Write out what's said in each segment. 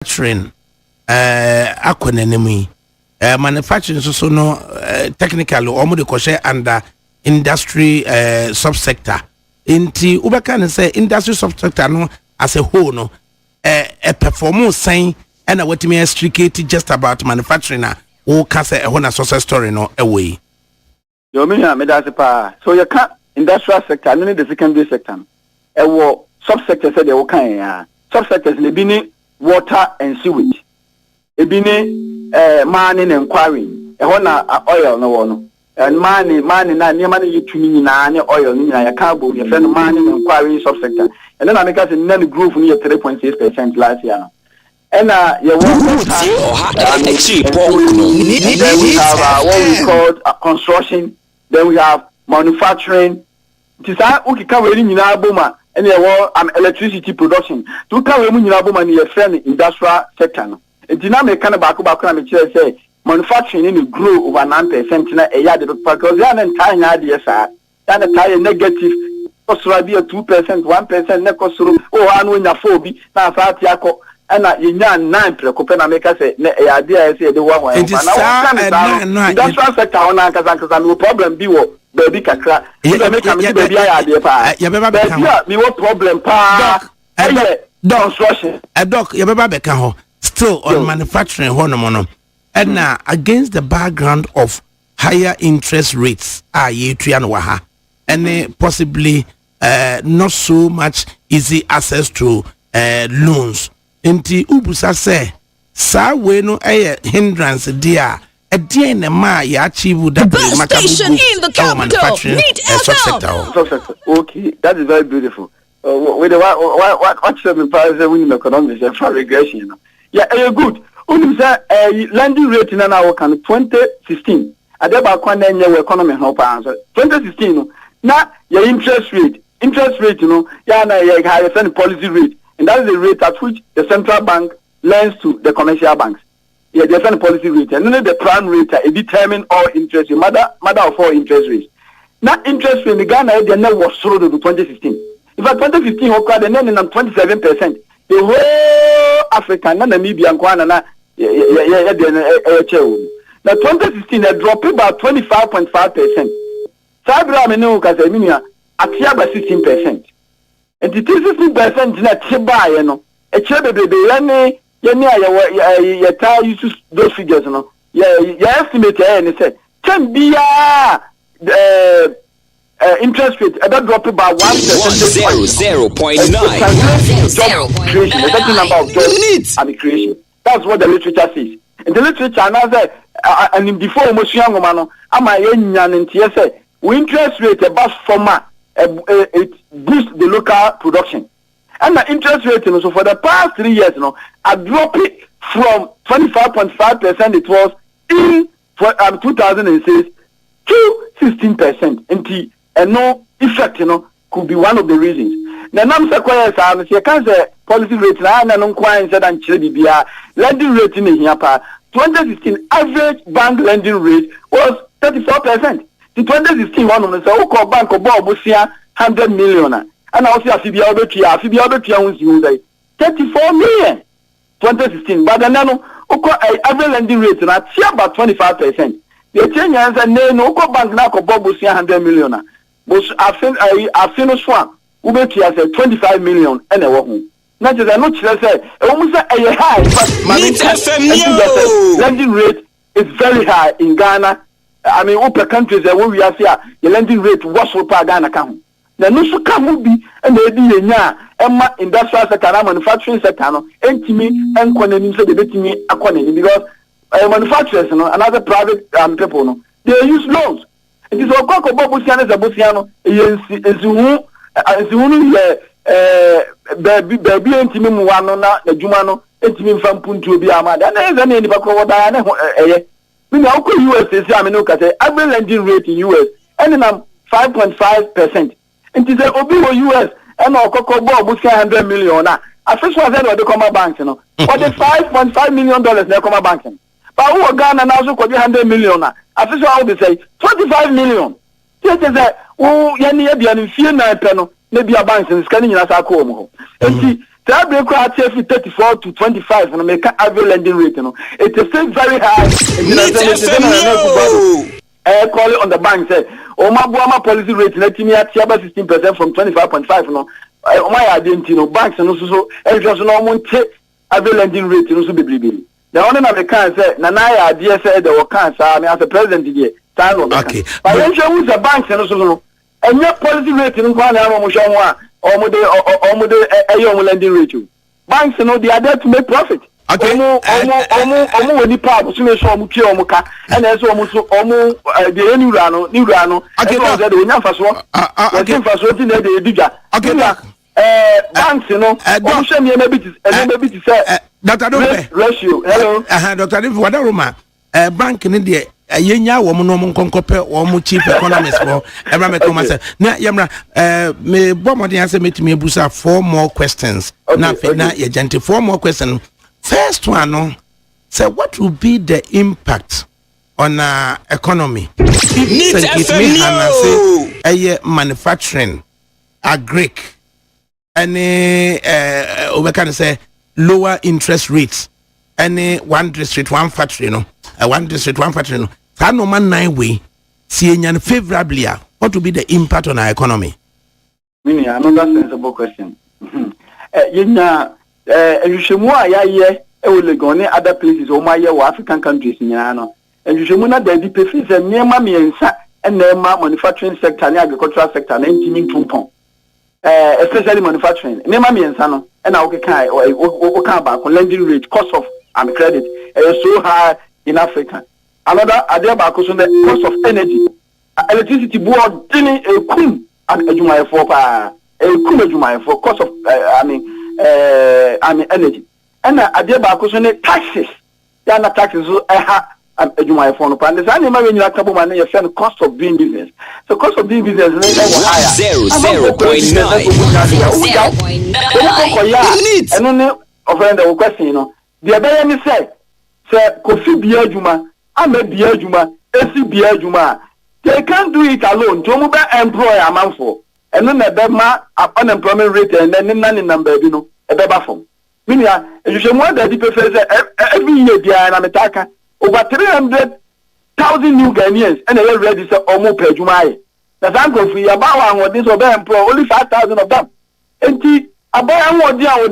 manufacturing akwanenemi manufacturing so no technically omo de koshe under industry subsector inti ubeka ne say industry subsector no as a whole no performance sign and what me strictly just about manufacturing na o ka say na success story no away yo me that's pa so you can industrial sector no the secondary sector wo subsector say they kan ya subsectors ne bi ni water and sewage ebini mining and quarrying na oil no wono and mining na niam na yetumi nyina ne oil ni nyina ya carbo ye friend mining and quarrying subsector and then I make us in growth ni 3.6% last year no and we have what we call construction, then we have manufacturing. Tisa ukika we ni nyina boma and electricity production to ka we mu nyina boma ni ye friend industrial sector no. Intina me kind of back na me say manufacturing in grow over 9% na e yard because they are entire idea sir that entire negative cost be 2% 1% na cost o anu nya 4 bi na fa ati akọ na yenya 9 prekope na make say na e idea say de wa na industrial sector ona kaza no problem bi wo baby kakra e make am see baby idea pa ya beba be kan mi wo problem pa construction doc ya beba be kan ho still on manufacturing honomono and now against the background of higher interest rates and possibly not so much easy access to loans inti ubusa say sa we no hindrance dia na ma ya achieve that station in the capital subsector. Okay, that is very beautiful. What should be price when economics and for regression, you know? Yeah, good. Only say lending rate in our can 2016. Adeba kwanda nye economy help answer. 2016 no. Na your interest rate, you know, ya na your higher policy rate, and that is the rate at which the central bank lends to the commercial banks. Yeah, the policy rate, and then the prime rate it determine all interest, mother of all interest rates. Now interest rate in Ghana they never was through to 2016. In fact, 2015 occurred and then 27%. The whole Africa, na Namibia, and na now 2016 they dropped about 25.5%. Sabra menu kaseminia atia by 16%. And the 16% na tiba you know. E chebe bebe yani ya use those figures no. Ya estimate and say can be interest rate that drop about 1%. 0.9. That's the number of jobs and creation. That's what the literature says. And the literature now say and before almost young man, am I and say interest rate about former it boosts the local production. And the interest rate so for the past 3 years I drop it from 25.5% it was in 2006 to 16%. And no effect, could be one of the reasons. Now, I'm saying, you can't say policy rate, and I'm quite said and Chilibia, lending rate in here, 2016 average bank lending rate was 34%. The 2016 one of the so bank of Bob was 100 million. And I also have to 34 million. 2016, but then average lending rate and I see about 25%. The change is no bank now of Bob was 100 million. But I finished one. Ubeki has 25 million and a woman. Not just I'm not say almost a high, but lending rate is very high in Ghana. I mean, upper countries where we are here, the lending rate was for Ghana come. The no so come be and they be Emma industrial sector, manufacturing sector, and Timmy and Quanin so they bet me a Quanin because manufacturers, another private people, they use loans. It is all Coco Bobusiano, Zabusiano, is who baby and Timmy Muano, the Jumano, and Timmy from Puntu Biama, and there is any Bako. We now could US is Yaminoka, average lending rate in US, and then 5.5%. And it is a Obibo US, and our Coco Bob 100 million. I first was at the Comma Bank, for the $5.5 million, the Comma Bank. But who Ghana now so could be 100 million. I first I would say 25 million. This is a Yanni and fear 9 penal, maybe a bank and scanning as a home. And that break out here 34 to 25 and make average lending rate, it is still very high. Call it on the bank say, oh my policy rate let me at 16% from 25.5 no. My identity banks and also just normal average lending rate no so be. The only na can say na idea say the cancer I mean as a president here. Okay. But when you use the banks and also and your policy rate no kwa na mo show one or mo lending rate. Banks they are there to make profit. Okay. Omo ni pa so me so omo tue omo ka and so omo so omo the new rano. Okay. So they nya faso. Okay. Faso ti na dey dija. Okay. Banks omo share me maybe to say Dr. Dope ratio. Hello. Dr. Dope wada roma bank ni de yenya wo mo no mo nkonkope wo mo chief economist for emra me come say na yemra me bomodin ase metimi ebusa 4 more questions. Na fe na ye gente 4 more questions. First one, say what will be the impact on our economy if manufacturing, agric, any we can say lower interest rates, any one district, one factory, one district, one factory. That no man 9 way, seeing favorably. What will be the impact on our economy? Another sensible question. You should more other places or my African countries in Yano. And you should not the deficits and near mammy and manufacturing sector and agricultural sector and teaming tumpon. Especially manufacturing. Near mammy and Sano and Aukai or Okaba lending rate cost of credit is so high in Africa. Another idea about the cost of energy. Electricity board didn't a kum and a Jumai for cost of energy. And idea about taxes. They are not taxes so my phone upon this. I never when you are couple money, you send cost of doing business. So cost of doing business is higher. 0.9. And only offend the question, the other say, Sir Kofi Biajuma, I'm a Biajuma, AC Biajuma. They can't do it alone. To move employer a month for. And then the unemployment rate and then none in number, a better form. Meaning, you should want that people say every year they are in Ametaka over 300,000 new Ghanaians and they already say almost per Jumai. That's uncle for about one this or employ only 5,000 of them. And about one year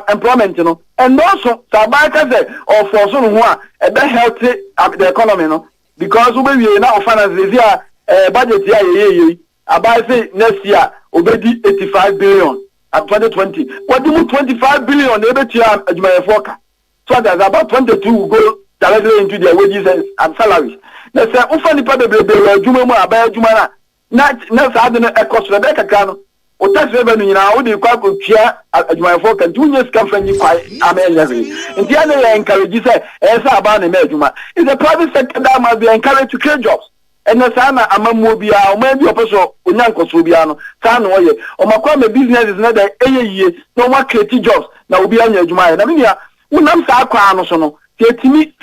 employment, and also Sabaka said or for some who are a better healthy the economy, because we now finance this year budget year about say next year already 85 billion. At 2020, what do you 25 billion every year at my forecast? So there's about 22 will go directly into their wages and salaries. They say, "Ufani pa bebe Juma mo abaya Juma na sa de e cost Rebecca Kano. O tax revenue na o de kwa ko tia at my forecast 2 years come from you quite amazing. And the other encourage say, "Esa about the Juma." It's a private sector that must be encouraged to create jobs. And the sana amamobia or maybe a person unyanko subiano san oye or my business is not a year no more creative jobs now will be on your juma. I mean, unam sa kwano sono etimi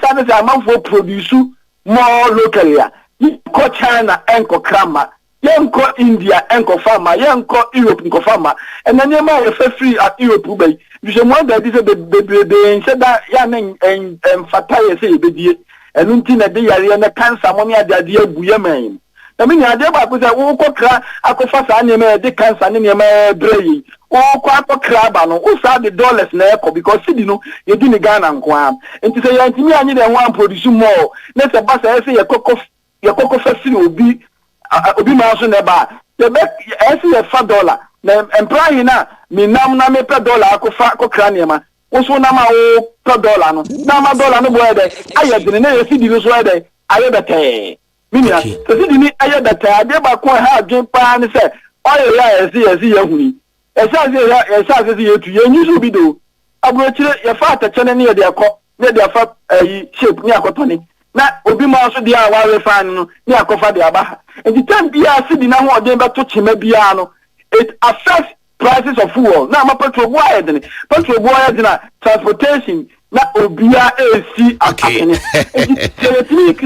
sana say amount for produce more locally. Ko China enko krama yenko India enko farmer yenko Europe enko farmer and then you might free at Europe bay you should want that this the said that yaning and fataya say be and until a day I cancer money at the idea buyaman. I mean, I never was a walk crack, I could fast anime, the cancer in your brain. Oh, quack crab, and also the dollars neck because you didn't gun and quam. And to say, to me, I need one produce more. Let's a bus, I say, your cocoa festival will be mouse in the bar. The back, I see a $5. And prying now, me now me per dollar, I could fat cranium. Also, now per dollar, now dollar no word. I had the city was where I had a tay. Minia, the city I had a tay. I never quite had Jim Pan said, "Oh, yeah, see, you. As I say, you should be do. I will tell your father, channel near their cup, near their fat shape near Cotoni. Now, Obi Maso, the hour refine near Cofa de Abaha. And the time be a city now, they but touch him a piano. It affects prices of fuel. Now, my petrol wired transportation. Now, Obia AC. Okay.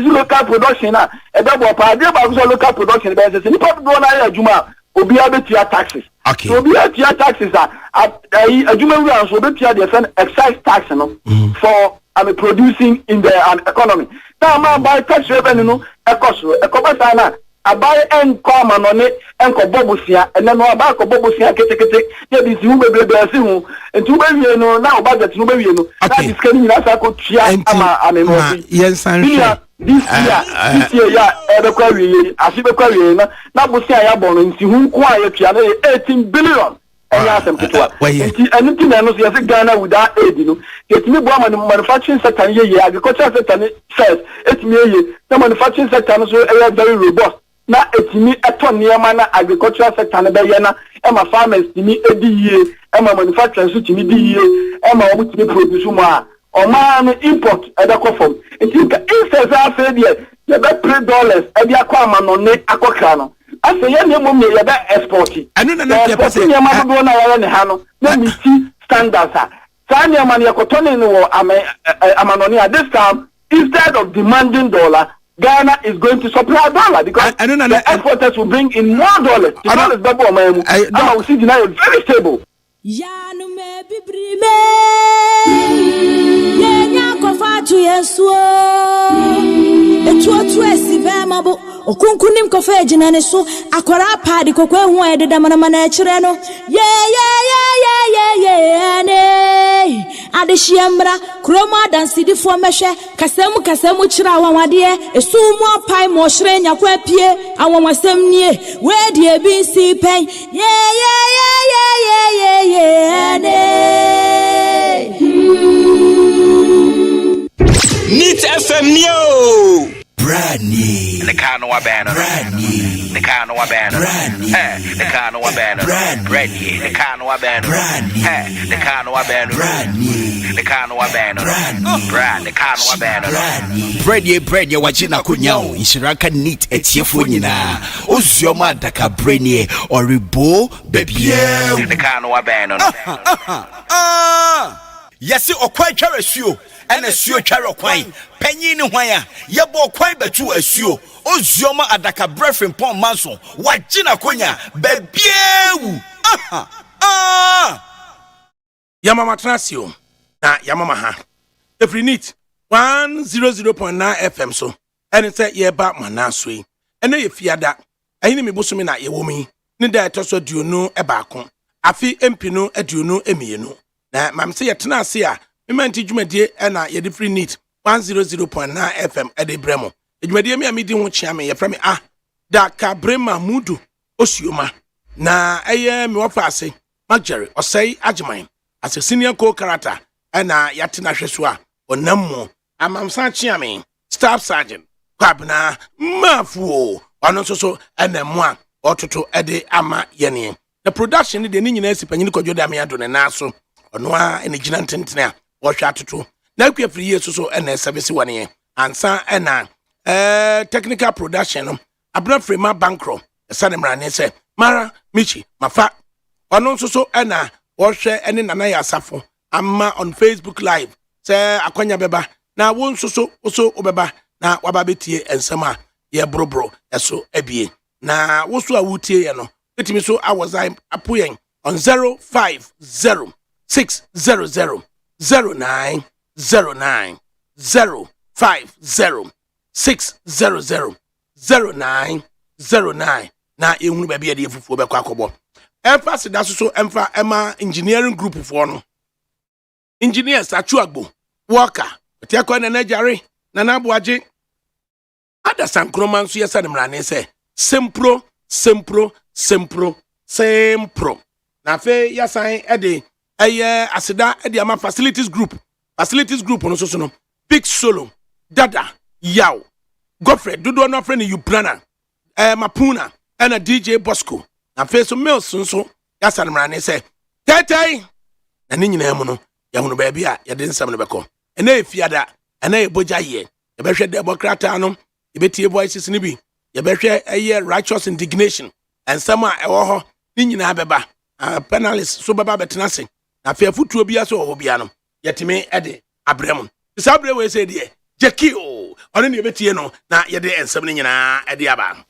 Local production. A double party about local production. There's a simple dollar Juma. obi abetua taxes. Okay. So obi abetua taxes adwuma wi an so obetua the send excise tax no for producing in the economy. Now ma buy tax revenue no ekoso ekobasa na abai enko amanone enko bobusia ene no abai ko bobusia ketekete ye bi si hu bebrebe si hu nti ube wie no na budget no be wie no na diskani nyina sa ko tua ama amemo yensan this year ya ebekwa wie asibekwa wie na busia ya bono nti hu nko aye tua na 18 billion enya asem ketwa nti anything na no so yase Ghana without aid no etimi bo ama manufacturing sector ye agricultural sector ni first etimi ye na manufacturing sector no so very robust na etimi eton niema na agricultural sector na be ye na ema farmers timi edi yie ema manufacturers so timi di yie ema omo timi produce mo a oma no import edako from nti instead of say there ye be $3 e dia kwa ama no ne akokra no ase ye ne mom ye be export anu na na ke pese niema do na ye ne ha no na mi ti standards a sa niema ne yakotone no wo amanoni at this time instead of demanding dollar Ghana is going to supply dollar because the exporters will bring in more dollars. The dollars double I will see Ghana very stable. Yanu me bibrime yenya kofa tu yesuo etu esi be mabo okunkunim kofa ejina ne so akwara paadi kokwe hu ededa mana ekire no ye ne adehyiamra kroma dansidifo mehwe kasemu kira wanwade esumu apai mo hire nyakwa pie awonwasem nie we die bi si pen ye Neat FM Neo. Brand new. The car no banner. Brand new. The car no banner. Brand new. The car no banner. Brand new. The car no banner. Brand new. The car no banner. Brand new. The car no banner. Brand new. Brand the car no banner. Brand new. Bread ye wachina kunyao. Inshiraka neat etiefo nyina. Ozioma ADAKABRI oribo bebie. The car no banner. Yesi okwan tware suo ena suo tware okwan panyin ni hwan ya yebo okwan betu asuo ozioma ADAKABRI frimpong manso wagina konya bebiewu Yamama Trasio na Yamama ha every neat 100.9 FM so ene say ye ba manaso yi ene ye fiada ayini me bosumi na ye womi ne da etoso duonu e ba ko afi empinu aduonu emienu na mam say yetena ase a memanti dwumadie na ye free neat 100.9 FM ede bremo dwumadie me amidi ho chia me ye fra me ADAKABRI Mahmudu Osioma na eye me wofa ase Magere osai agyeman as a senior co-character na yatena hweso a onammo amamsa chia me staff sergeant kwabna mafuo ono so enemu a ototo ede ama yene the production de ni nyina sipanyin kodwoda me ado ne naso ono a ene gina ntentene a wo hwa atoto na kwa free yeso so ene service wane ansa ena technical production no abra frema bankro sane mrane se mara michi mafa ono so ena wo hwe ene nana ya asafo amma on Facebook live say akwanya beba na wo so obeba na waba betie ensema ye brobro eso ebie na wo so awutie ye no etimi so awozai apoyen on 050 600 0909 050 600 0909 na ehunu ba bia de fufuo be kwa akobo emfa da so emfa ema engineering group fo no engineers achuagbo worker te akwa na najare na naboaje ada sankroma nso yesa ne mrane se sempro na fe yasan ede asida ede ama facilities group no so no big solo dada yaw Godfrey dodo no friend you plana mapuna and DJ Bosco na fe so mills nso yasan mrane se tetai na ni nyina mu no ya hunu ba bia ya de nsam no beko ena efiada ena eboja ye ye behwe democrata no ye betie voices ni bi ye behwe righteous indignation ensama ewo ho ni nyina beba panelists so baba betena se na fe afutuo bia so ho bia no yetime ede abrem sabre we say de jeki o ono ne betie no na ye de ensam ni nyina ede aba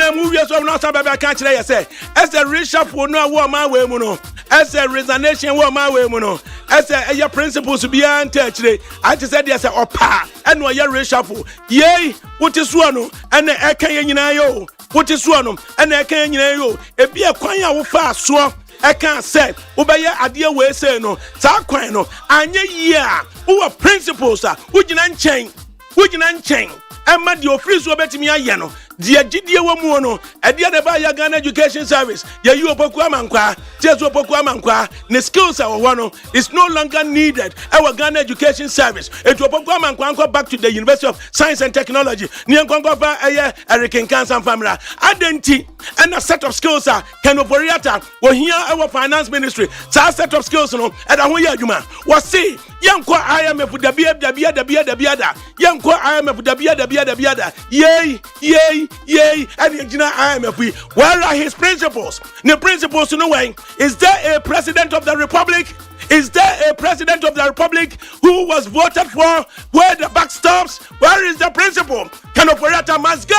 nyina mu wie so no sa baba ka kire ye say as a reshuffle no wo ma we mu no as a resignation wo ma we mu no as a principles bi an ta kire I just said yes opa and no ye reshuffle ye what is so no and e kan ye nyina yo what is so no and e kan ye nyina yo e bi e kwan ya wo fa so I can't say, Ubaya Adia we say no, Saquano, Anya ya, who are principles, which an chain, and mad your free so bet me a yano, dear Gidia Wamono, at the other by your Ghana Education Service, ya you Poquamankwa, Teso Poquamankwa, the skills are one, is no longer needed. Our Ghana Education Service, it will Poquamankwa back to the University of Science and Technology, near Congopa, Erican Cancer family, identity, and a set of skills are can operate. Well, here our finance ministry, so a set of skills, no, and a way you man was see. Young qua IMF with the biada, young qua IMF with the biada, yay, and engineer IMF. Where are his principles? The principles to no way. Is there a president of the republic? Is there a president of the republic who was voted for? Where the buck stops? Where is the principle? Can operator must go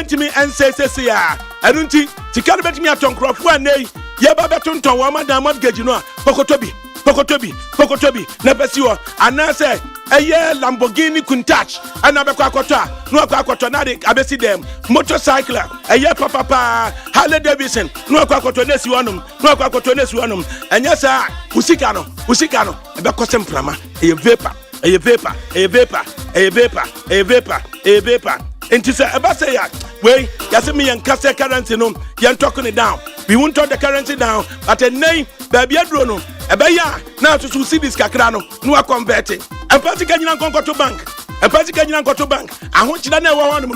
to me and say, I don't think she can't bet me at Tom Croft one day. Yababeton to Wamada Mudgate, you know, Pocotobi, Nepesio, and I say, a year Lamborghini Countach, and Abacquata, no Aquatonadic, Abesi them, motorcycle, a year Papa, Harley Davidson, no Aquatonesianum, no Aquatonesianum, and yes, Usicano, a Bacosem Prama, a vapor. And to say, Abasaya, wait, Yasimi and Cassa currency, no, you're talking it down. We won't talk the currency down, but a name, baby, Adrono, a baya, now to see this Cacrano, no converting. And Pasican go to bank. And Pasican go to bank. I want you to know one, a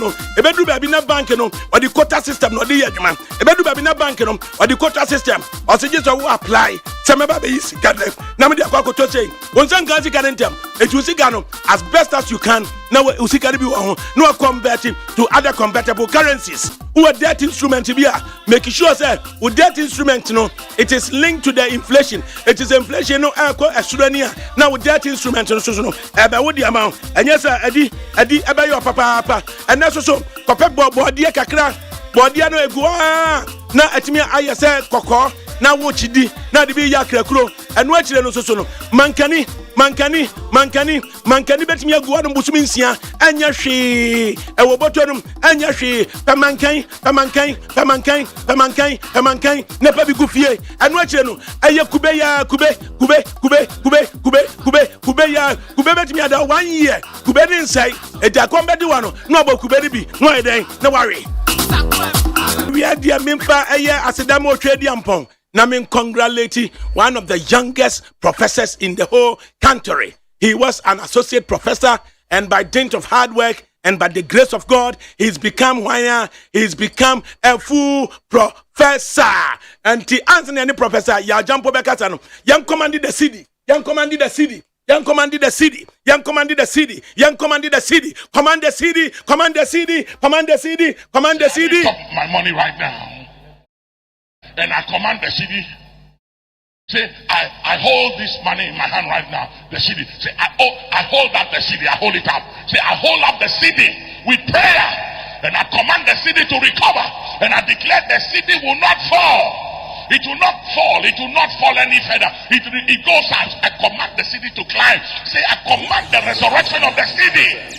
bedroom babina bank, no, or the quota system, no, the man, a bedroom babina bank, no, or the quota system, or suggest who apply. Some of these got them. Namadi Aquaco to say, one son can't see them, a Usigano, as best as you can. Now, Usikaribu, no converting to other compatible currencies. Who are that instrument to be making sure that with that instrument, you know, it is linked to the inflation. It is inflation, no, Australia. Now, with that instrument, no, about what the amount, and yes, Eddie, about your papa, and that's also Papa Bodia Kakra, Bodiano Egua. Now, at me, I said, Coco. Now what you did, now the be yakra and watch the no so mankani bet me go on busuminsia and yashi a wobotonum and yashi pamankai never be goofy and watch no ayakubeya kube bet me ada 1 year kube inside e da combat one no about kube be no then no worry we are dear mimpa asidamo trade yampon. Namin congratulating one of the youngest professors in the whole country. He was an associate professor, and by dint of hard work and by the grace of God, he's become a full professor. And the answer any professor, ya jumpo bekatano, young commanded the city. Command the city. Command the city. My money right now. And I command the city. Say, I hold this money in my hand right now. The city. Say, I hold up the city. I hold it up. Say, I hold up the city with prayer. And I command the city to recover. And I declare the city will not fall. It will not fall. It will not fall any further. It goes out. I command the city to climb. Say, I command the resurrection of the city.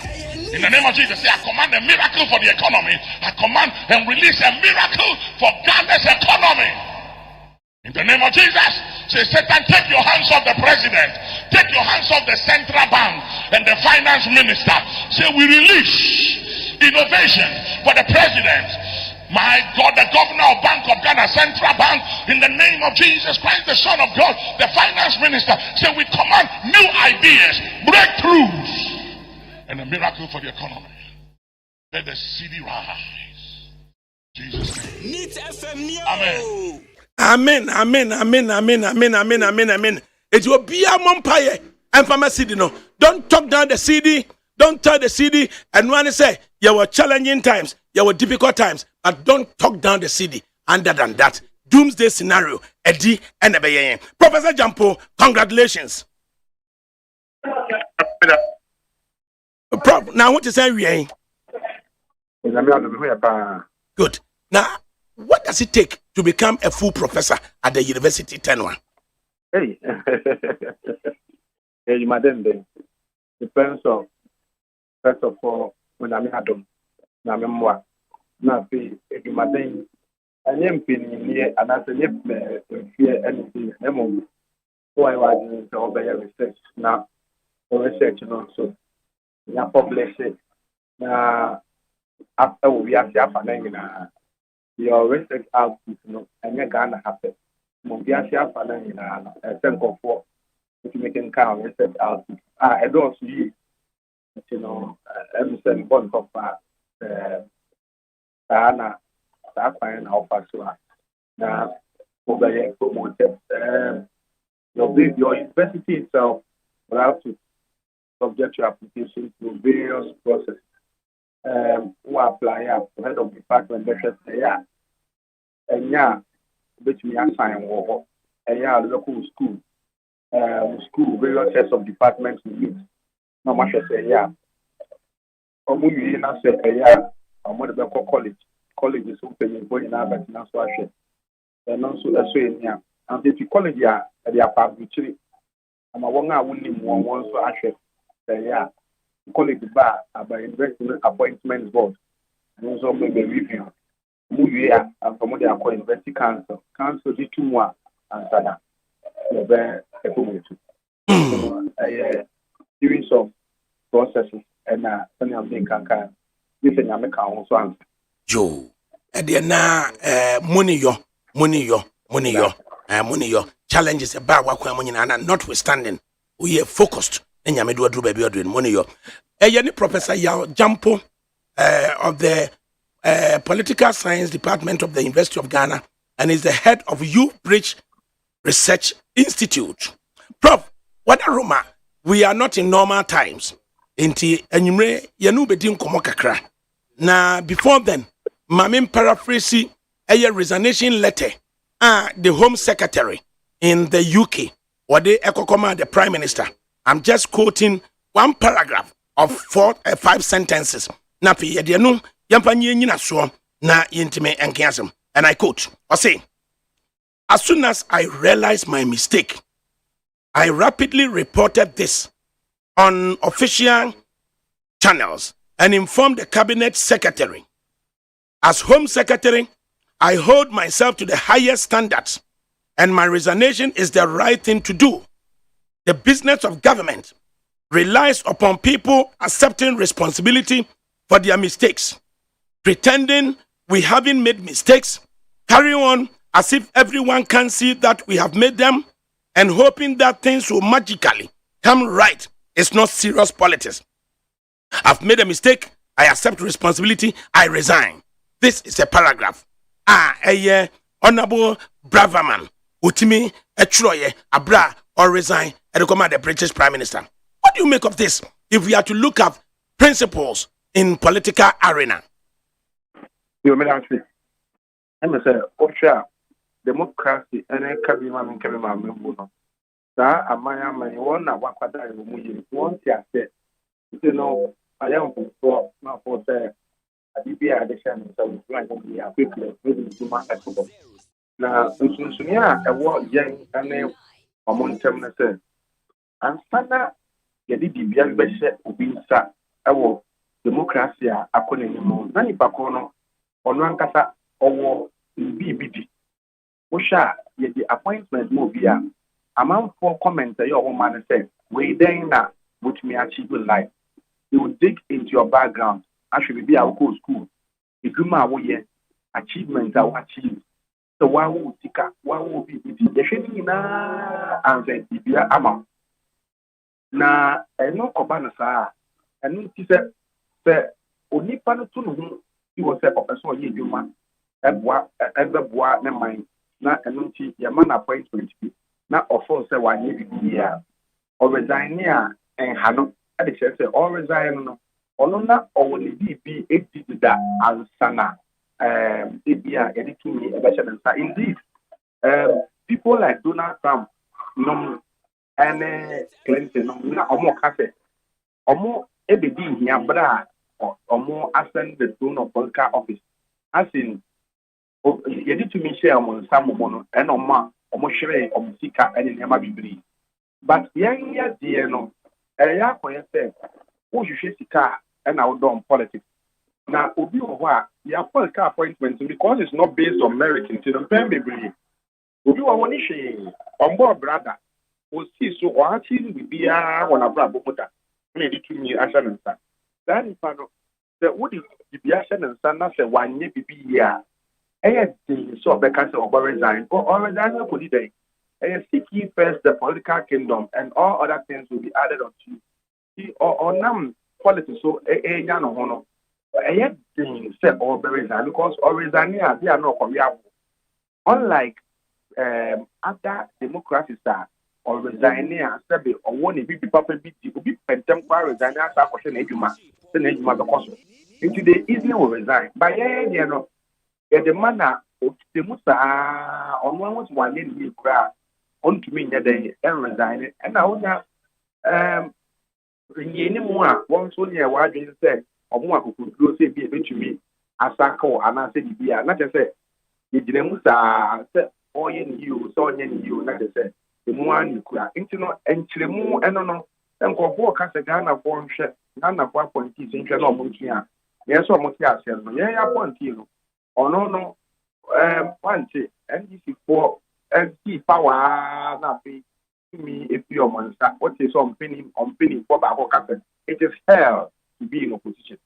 In the name of Jesus, say, I command a miracle for the economy. I command and release a miracle for Ghana's economy. In the name of Jesus, say, Satan, take your hands off the president. Take your hands off the central bank and the finance minister. Say, we release innovation for the president. My God, the governor of Bank of Ghana, Central Bank, in the name of Jesus Christ, the Son of God, the finance minister, say, we command new ideas, breakthroughs, and a miracle for the economy. Let the city rise. Jesus' name. Amen. Amen. It will be a mumpire and from a city. No, don't talk down the city. Don't tell the city. And when I say you were challenging times, you were difficult times, but don't talk down the city. Other than that, doomsday scenario. Eddie and Professor Jampo, congratulations. Prof, now what you say we ain't? Good. Now, what does it take to become a full professor at the university tenure? Hey, hey, madam, depends on first of all when I'm at home, na memoir. Now, if you madam, I am feeling here, and as a fear anything, so I was doing research now, research also. Na publish it. Na after we have your research output, and you're gonna happen. We have a sample for if you make count research output. I don't see, Emerson Bond of Anna, that kind of offer. Now, over here, promoted. Your university itself will have to subject your application to various processes. Who apply head of department, and which me assign over, and local school, various heads of departments we meet. No much say, you not say, I'm going to go college. College is open going now, but not so I and also a say, and if you college, they are public. I'm a one I wouldn't one so I say, college bar by investment appointments board and also maybe review. And from what they are called university council. Council the 2 more and Sada. A series of processes and any of them can this and America also answer. Joe, and then money yo. Challenges about what money and notwithstanding, we are focused. And Yamedu do baby doing money yo. Any Professor Yao Jampo of the Political Science Department of the University of Ghana and is the head of Youth Bridge Research Institute. Prof, what a Roma, we are not in normal times. Inti enyumre yanu bedin komo kakra. Na before then, mamin paraphrase a resignation letter the Home Secretary in the UK or the Ekokoma the Prime Minister. I'm just quoting one paragraph of 5 sentences. Na fi yedianu yampanye nyina so na yintime enkiasem. And I quote, I say, as soon as I realized my mistake, I rapidly reported this on official channels and informed the Cabinet Secretary. As Home Secretary, I hold myself to the highest standards, and my resignation is the right thing to do. The business of government relies upon people accepting responsibility for their mistakes, pretending we haven't made mistakes, carrying on as if everyone can see that we have made them, and hoping that things will magically come right is not serious politics. I've made a mistake, I accept responsibility, I resign. This is a paragraph. Honorable Braverman, Utimi, Etroye, Abra, or resign, and command the British Prime Minister. What do you make of this if we are to look at principles in political arena? You may ask me. I'm say, Osha, democracy and a cabin member. Sir, Amaya, my one, Wakwada, one say, I am for not for the Adibia addition, so we are quickly moving to my festival. Now, Sunia, a war young and a mountain, and Sana, Yadi Beshe, Ubinsa, our democracy, according to Nani Pacono, or Nankasa, or BBD. Osha, yet the appointment move here. Among 4 comments, your woman said, we then which may achieve life. You will dig into your background. Actually, be our school. If you my achievements are achieved. So why will be the shiny na and then be a amount. Na no Obanasa, and he said, only Panatun, he was a professor, you man, and bois, never mind. Na and your man appointment. Not offer say 1 year or resign here and Hano. I say or resign or not or will be 80 that and Sana. Ibia editing me a indeed. People like Donald Trump, no, and Clinton, no, or more cafe, or more everything here, but or more ascend the throne of political office. As in, yɛde tumi hyɛ ɔmo nsa mmobɔ no ɛna ɔmo hwere ɔmo sika ɛne nneɛma bebree but yɛn yɛ deɛ no ɛyɛ akɔyɛ sɛ wohwehwɛ sika a ɛna wodɔn politics na obi wɔ hɔ a yɛapɔ sika appointment because it's not based on merit nti no mpɛn bebree obi wɔ hɔ ne hwee ɔmbɔ brada osii so ɔakyi biribiara wɔ n'abrabɔ mu da ɛna yɛde tumi ahyɛ ne nsa saa nipa no sɛ wode biribi ahyɛ ne nsa na sɛ wanyɛ biribi yie a ɛyɛ den sɛ ɔbɛka sɛ ɔbɔ resign ɔresign no kɔdi dɛn ɛyɛ seek ye first the political kingdom and all other things will be added unto you ɔnam politics so ɛnya no ho no ɛyɛ den sɛ ɔbɛ resign because ɔresign a bi a na ɔkɔwe abo unlike other democracies a ɔresign a sɛbe ɔwɔ ne bibi papa bi di obi pɛntɛm kɔ resign asa akɔhyɛ n'adwuma sɛ n'adwuma bɛkɔ so nti they easily will resign but yɛyɛ no yɛde ma na ɔkite mu saa ɔno ahosuo wanyɛ ne yie koraa ɔntumi nyɛ dɛn ɛnresign ɛna wonya nyɛni mu a wɔn nso nyɛ wɔadwene sɛ ɔmo akokoduro sɛ bi ebetumi asakaw anaasɛ bibi a na kyerɛ sɛ yɛgyina mu saa sɛ ɔyɛ ne yie o sɛ ɔnyɛ ne yie o na kyerɛ sɛ emu ani kura nti no nkyerɛmu ɛno no nkɔfoɔ kasa ghanafoɔ nhwɛ ghanafoɔ apɔnti sɛ nhwɛ na ɔmo ntui a yɛn nso ɔmo te aseɛ no yɛn yɛ apɔnti no ɔno no pante ndc foɔ ndc power na afei tumi efi ɔmo nsa wɔte sɛ ɔmpeni foɔ baako kasa it is hell to be in opposition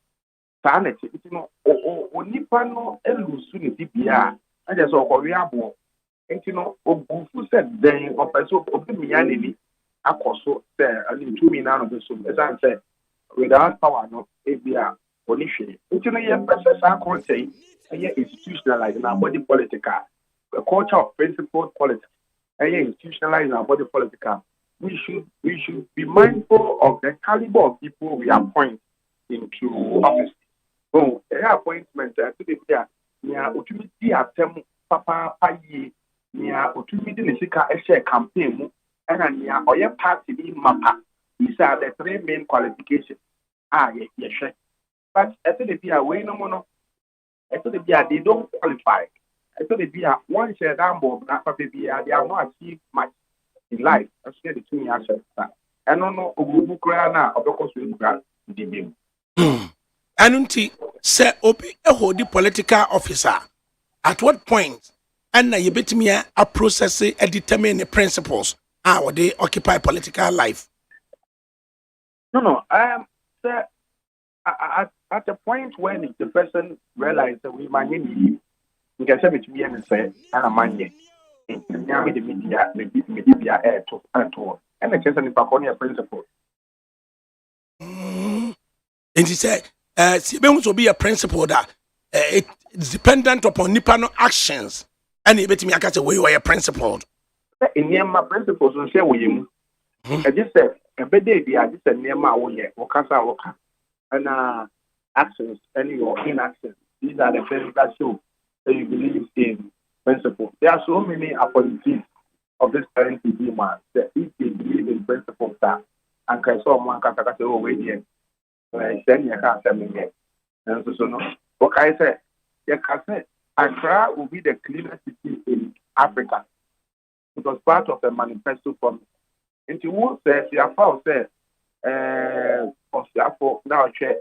saa na ɛkyɛ nti no onipa no elusu ne ti bia ɛkyɛ sɛ ɔkɔwe aboɔ nti no obufu sɛ dɛn ɔpɛ so obi mmea n'ani akɔ so sɛ ɔne ntumi na no bɛ so ɛsan sɛ without power no ebi a ɔne hwee nti no yɛpɛ sɛ saa kɔntɛn ɛyɛ institutionalized na body political a culture of principled politics ɛyɛ institutionalized na body political we should be mindful of the caliber of people we appoint into office. Oh, appointment to the year near otumi di atem papa yie near otumi di ne sika share campaign mu ɛna near ɔyɛ party bi mapa. These are the three main qualifications. Yes. But at the year we no more. At the year they don't qualify. At the year one share down board they are not achieve much in life. I say the 2 years. I don't know ogubu kura na obeko so kura dibim. Anunti say obi hold the political officer. At what point and na yebetimi a process a determine the principles how they occupy political life? No. Sir, at the point when the person realized that we might need we can say it to be and say and a man now the media air to and the chance in principle. And he said, "Sibem will be a principle that it's dependent upon Nipano actions, and you bet me I catch away where principled." In near my principles, and share with him. I just said, a bad day, I just said near my own yet, or Casa, and actions, any or inactions. These are the things that show that you believe in principle. There are so many appointees of this current man that if they believe in principles, that and can someone can say, "Oh, wait here." Then you can't tell me yet. And so no. What I say, you can say, Accra will be the cleanest city in Africa. It was part of the manifesto promise. And you won't say, you have found, say, now check,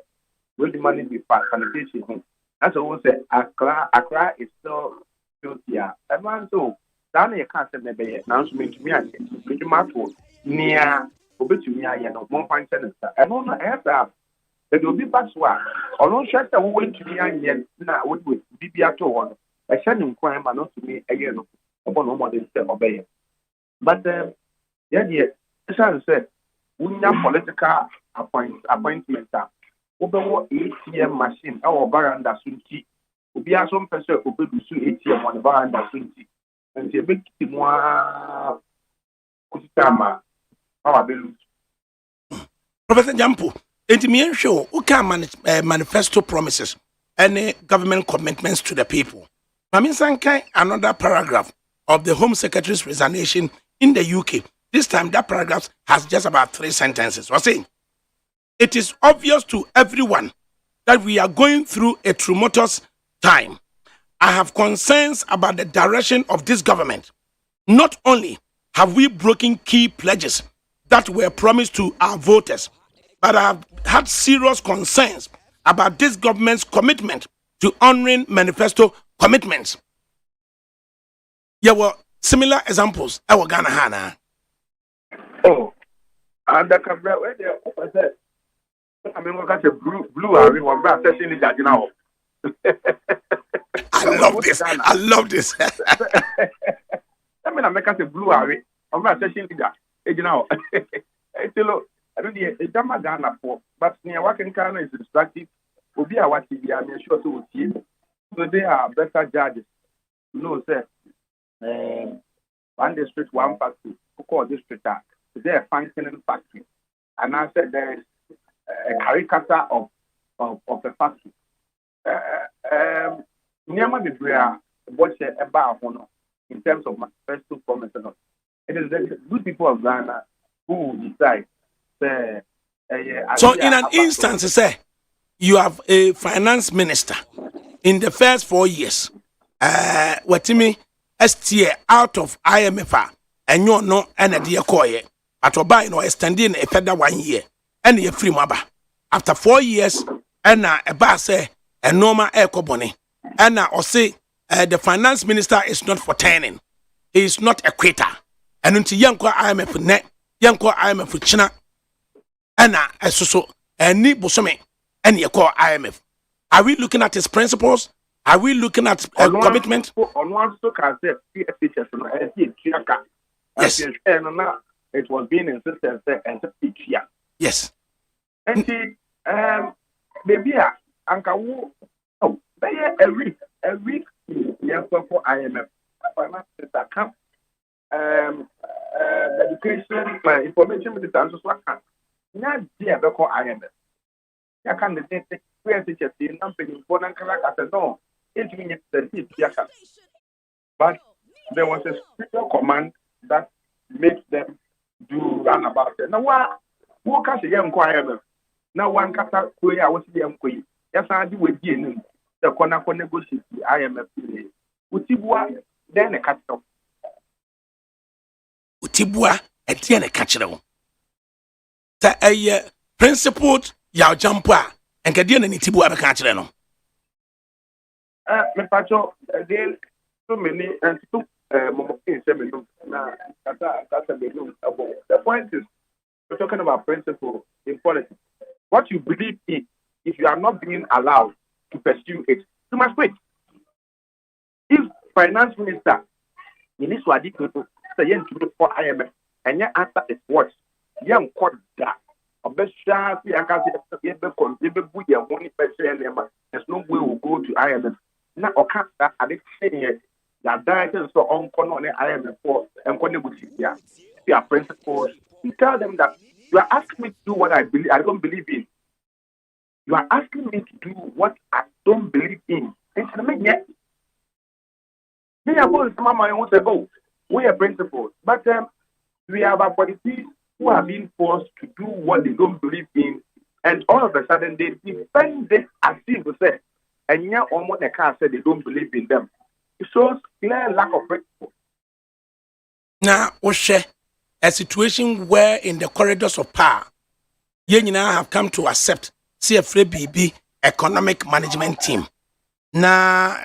will the money be for sanitation? That's what we say, Accra is still here. And man, so, down you can't say, maybe, now to me, to my phone, near, obituary, one point sentence. And on the air, there will be back one. Or no shut the way to me and yet now would be at all. A sending crime, but not to me again upon no more than obey. But yeah, as I said, we have political appointment. Over ATM machine, our baranda sunti. We are some person who could do ATM on the baranda sunti. And the big more Kusitama, our bills. Professor Jampo. It means show who can manifesto promises any government commitments to the people. Mami Sankai, another paragraph of the Home Secretary's resignation in the UK. This time that paragraph has just about 3 sentences. We're saying it is obvious to everyone that we are going through a tumultuous time. I have concerns about the direction of this government. Not only have we broken key pledges that were promised to our voters, but I have had serious concerns about this government's commitment to honoring manifesto commitments. There were similar examples. Our Ghana Hana. Oh, ADAKABRI, where they said, I mean, we got a blue army one brass session in that now. I love this. I love this. I mean, I make us a blue army one brass session in that. You know, I don't know, it's Dama Ghana for, but near working Ghana is instructive. Will be a what TV, I'm sure to see. So they are better judges. You know, sir, one district, one factory, who call district act. They're a functioning factory. And I said there is a caricature of the factory. Never did we are watching about in terms of manifesto promise. It is the good people of Ghana who decide. So, in an instance, say you have a finance minister in the first 4 years. What to me, STA out of IMF, and you're no and a dear coy. At Oba, extending a further 1 year, and a free maba. After 4 years, and a bar say a normal air cobony, and or say the finance minister is not for turning, he is not a quitter, and until young IMF net, young IMF China, and so and need Bosome, and you call IMF. Are we looking at his principles? Are we looking at commitment? On one stock, I said, yes. It was being insisted as a picture. Yes. And see, maybe Uncle, oh, they are a week, yes, for IMF. Education, information with the answers. Not dear, because IMF. I can't take where teachers in something important. I said, no, it's means the but there was a special command that makes them do run about it. Now, what can young choir? Now, one kata quay, I was young quay. Yes, I do with you. The corner negotiate the IMF. Utibua, then a catch up. Utibua, a tiene catch up. A principled yaw jumper and Gadian and Tibua a catch them. Me pacho, again, so many and two. The point is, we're talking about principle in politics. What you believe in, if you are not being allowed to pursue it, you must quit. If finance minister, in this one, say yen to for IMF, and your answer is what? Young court that. There's no way we'll go to IMF. Now, or can't that I say that directors so on IMF for and their principles. You tell them that you are asking me to do what I don't believe in. You are asking me to do what I don't believe in. And I mean, yes. Me and both Mama want to go. We are principles, but we have our politicians who are being forced to do what they don't believe in, and all of a sudden they defend it as if to say, and yeah, almost the car said they don't believe in them. It shows clear lack of principle. Now, Oshe, a situation where in the corridors of power, you now have come to accept CFA BB economic management team. Now,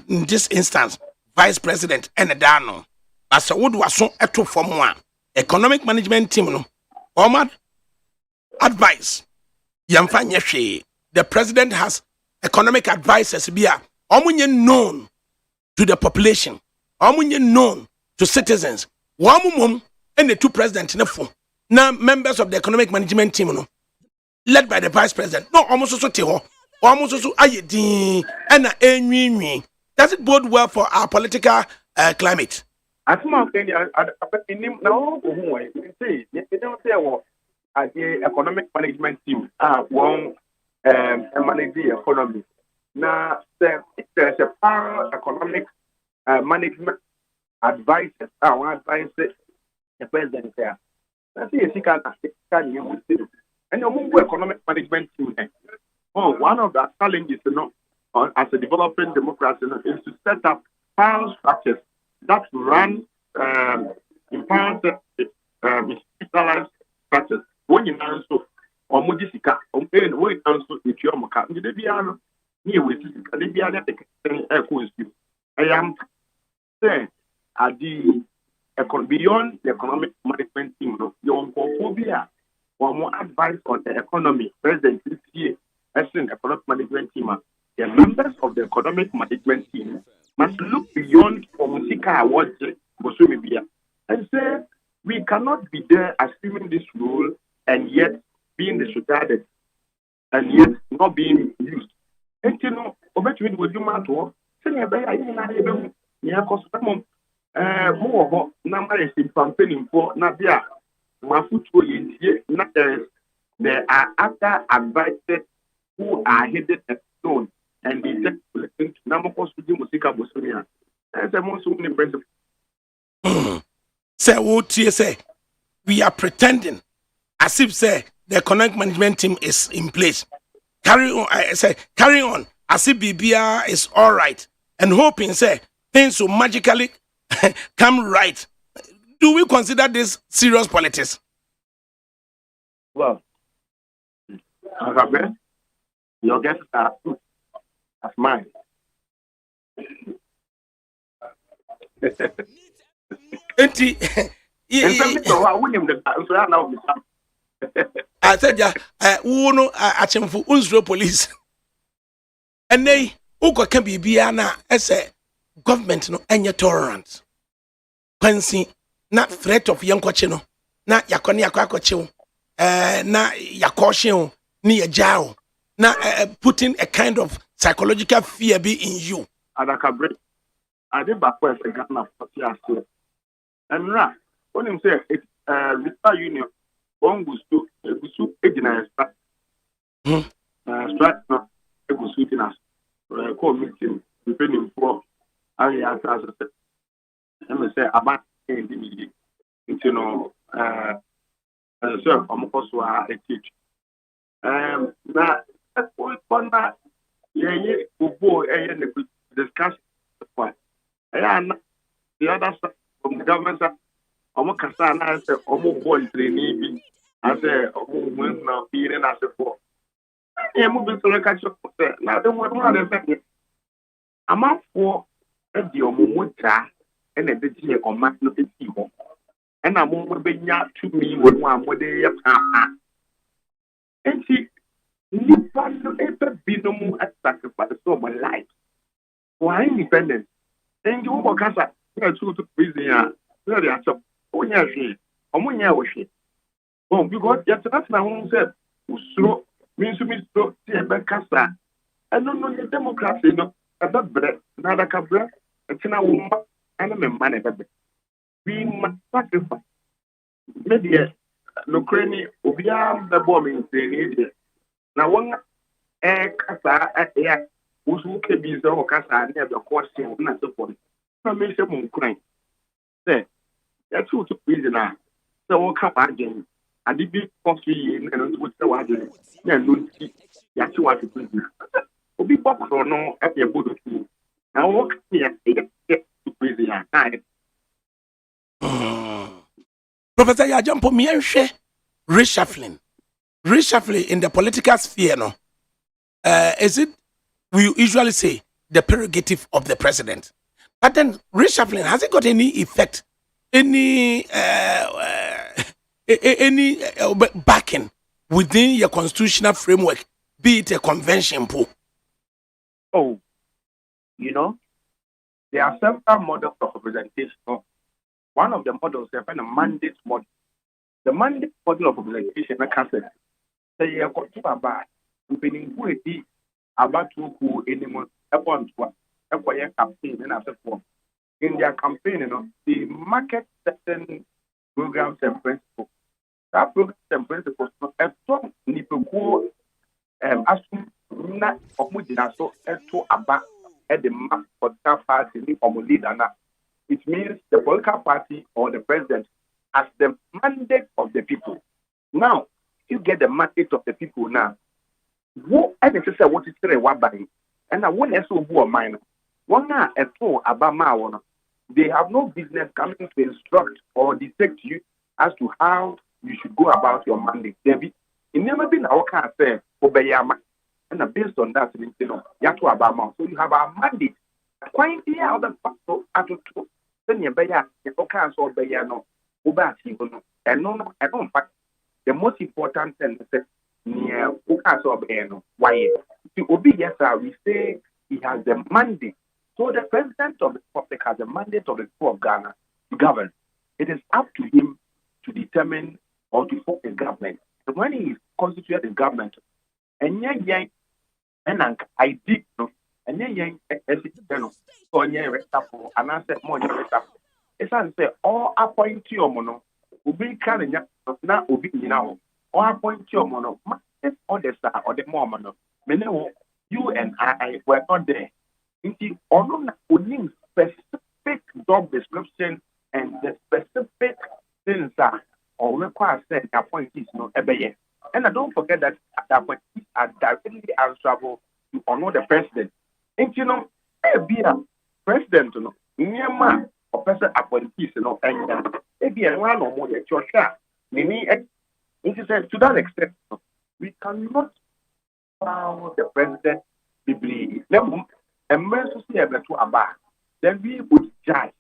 in this instance, Vice President Enedano, as a wood was so eto from one economic management team, no, Omar advice. Yamfanya the president has economic advisors be known to the population, known to citizens. One and the two presidents now members of the economic management team, no, led by the vice president. No, almost also teho, almost also ayedi and a does it bode well for our political climate? As much as now, say they don't say what the economic management team one manage the economy. Now, there's a power economic management advisors. One advisor the president there. That's it. He can and your economic management team. Oh, one of the challenges, as a developing democracy is to set up power structures that run in power institutionalized structures. When you answer or mudisika, when you answer with your mocha, you did be near with the I am saying at the beyond the economic management team, your phobia or more advice on the economy, President this year, as an economic management team. The members of the economic management team must look beyond Musika Awards and say we cannot be there assuming this role and yet being disregarded and yet not being used. And you know, obviously, with you, Mato, saying a better, more number is in campaigning for Nabia. Mafuto is not there are other advisors who are headed at stone. And they take to Namoko Suji Musika Bosonia. As a most many principles. Say what you say. We are pretending as if say the economic management team is in place. Carry on, I say carry on as if BBR is all right and hoping say things will magically come right. Do we consider this serious politics? Well, your guesses are true. That's mine. I said, yeah, uno achemfu unzro police. And they uko can be biana as a government no any tolerance. Kwansi na threat of young coachino na yakoni yakwakochiwo na yakoshin ni yajao na putting a kind of psychological fear be in you. ADAKABRI, I did backward a Ghana for years. And now, when you say it's Vista Union, one goes to a Gusu Egina strike now, a Gusu in us, call meeting, depending for area as I said. Let me say about the you know, sir, I'm also a teacher. Now, that's one that. Yeah, boy, discussion. And the other side from the government, almost concerned as a almost boy training, as a woman now being as a poor. Yeah, moving to the catch up. Now, the one that I'm out for a deal Mucha and a DJ or Matno Timo. And I'm over being to me with one with the and she. Nipa no ever be no more at sacrifice of my life. Why independent? And you walk as a to prison. Very actual. Oh, yeah, she. Oh, yeah, was she. Oh, because that's my own self. Slow means to me slow. See a back cassa. I don't know the democracy, no. About bread, another cabra, a tina woman, and a man. We must sacrifice. Maybe no cranny, Obiam, the bombing, they now, one Casa at the air, whose can be so Casa near the question, not so funny. I may say, Moon crying. Say, that's who took prisoner. So, what come again? I did be coffee and with the water. Yeah, don't see. That's what it is. Will be box or no at your boot. Now, walk here to prisoner. Professor Yajampo, me and share reshuffling in the political sphere, no? Is it, we usually say, the prerogative of the president? But then reshuffling, has it got any effect, any backing within your constitutional framework, be it a convention pool? Oh, you know, there are several models of representation. One of the models is a mandate model. The mandate model of representation, like I said, say you got to about company about to anyone upon what campaign and as a form. In their campaign, you know, they market certain programs and principles. That programs and principles are so nipo assume not omudina so to about at the map for that party or leader. It means the political party or the president has the mandate of the people. Now, you get the mandate of the people now. What I say what is say what by And I want to go mine. One at all about my one. They have no business coming to instruct or dictate you as to how you should go about your mandate. It never been our kind of say, Obayama. And based on that, you know, Yatu Abama. So you have a mandate. Quite the other factor at all. Then you bear, you can't solve Bayano, Obati, and no, I don't fact. The most important thing is near Ukaso Bayano. Why? To obey, yes, we say he has the mandate. So the president of the republic has the mandate of the people of Ghana to govern. It is up to him to determine or to form a government. And when he constitutes the government, and I did no, and so and I said more it's as say all appointee or mono will be kind of not will be now or appointee or mono or the star or the moment. You and I were not there. Only specific job description and the specific things that or require said appointees no ebeye. And I don't forget that the appointees are directly answerable to honor the president. And you know, be a president, you know, near man or person appointees, you know, and be a one or more at your shop. It is to that extent, we cannot allow the president to be then we would judge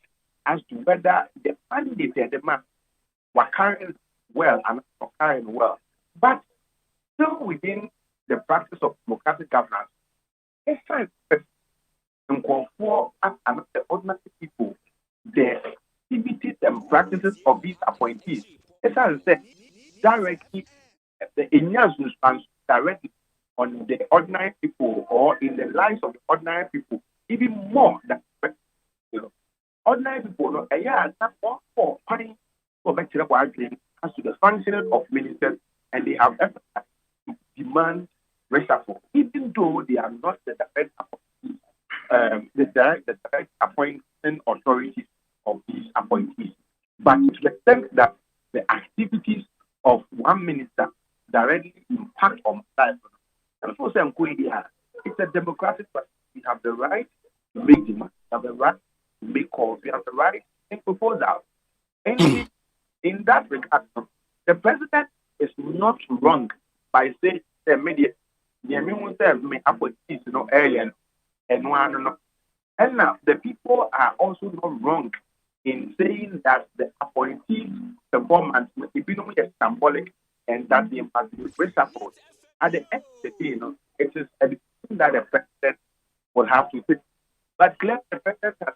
as to whether the candidate and the man were carrying well and not carrying well. But still within the practice of democratic governance, it's time to conform as the ordinary people the activities and practices of these appointees. It's as I said, directly the Indians response directly on the ordinary people or in the lives of the ordinary people, even more than ordinary people. Not for paying for as to the functioning of ministers, and they have effort to demand reshuffle, even though they are not the direct appointing authorities of these appointees. But to the extent that the activities of one minister directly impact on life. And so it's a democratic process. We have the right to make demands, we have the right to make calls, we have the right to make proposals. And in that regard, the president is not wrong by saying the media, and now the people are also not wrong in saying that the appointees' performance is symbolic and that they must be reshuffled. At the end of the day, it is a decision that the president will have to take. But clearly, the president has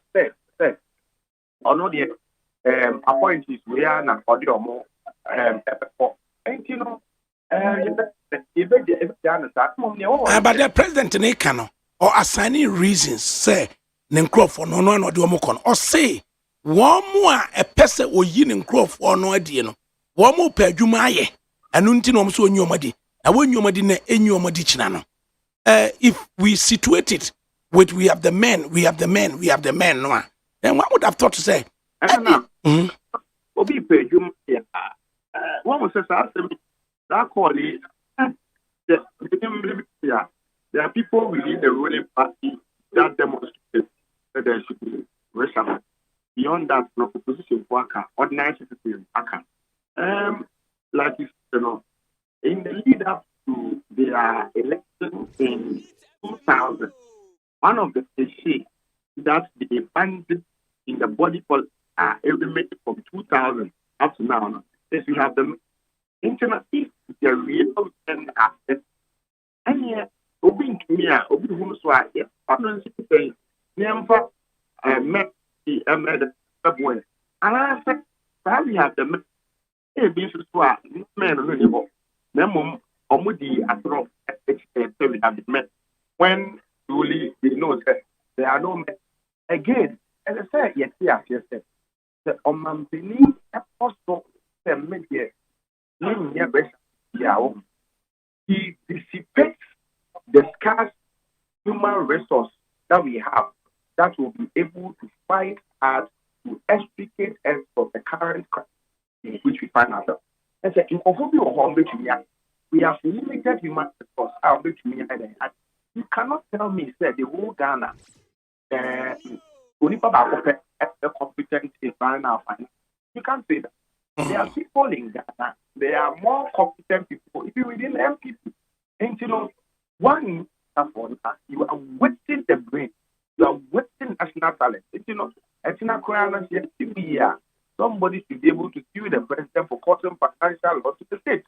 said, or not the appointees, we are not or more. And but the president in Ekano or assigning reasons say Nencroft no or do Mokon or say one more a person or yin Nencroft or no idea. One more per Jumaye and Untinom so in your muddy. I won't your muddy in your muddy chinano. If we situate it with we have the men, no. Then one would have thought to say, Obi per Jumaya. One was that call it. There are people within the ruling party that demonstrate that there should be reshuffle. Beyond that, no opposition worker, ordinary citizens worker. Like in the lead up to their election in 2000, one of the issues that they abandoned in the body policy every from 2000 up to now is we have the internet is the real and asset. And yet, open to me, open to whom so I get partners saying, never met the subway. And I said, perhaps we have the men on the Omudi Atro we have the men when truly they know that there are no men. Again, as I said, yes, the Omampini also the media. He dissipates the scarce human resource that we have that will be able to fight hard to extricate us from the current crisis in which we find ourselves. And so, in we have limited human resource. You cannot tell me, say, the whole Ghana, only about a competent environment. You can't say that. There are people in Ghana, they are more competent people, even within MPP. And you know, one you are wasting the brain, you are wasting national talent. You know, somebody should be able to sue the president for causing financial loss to the state.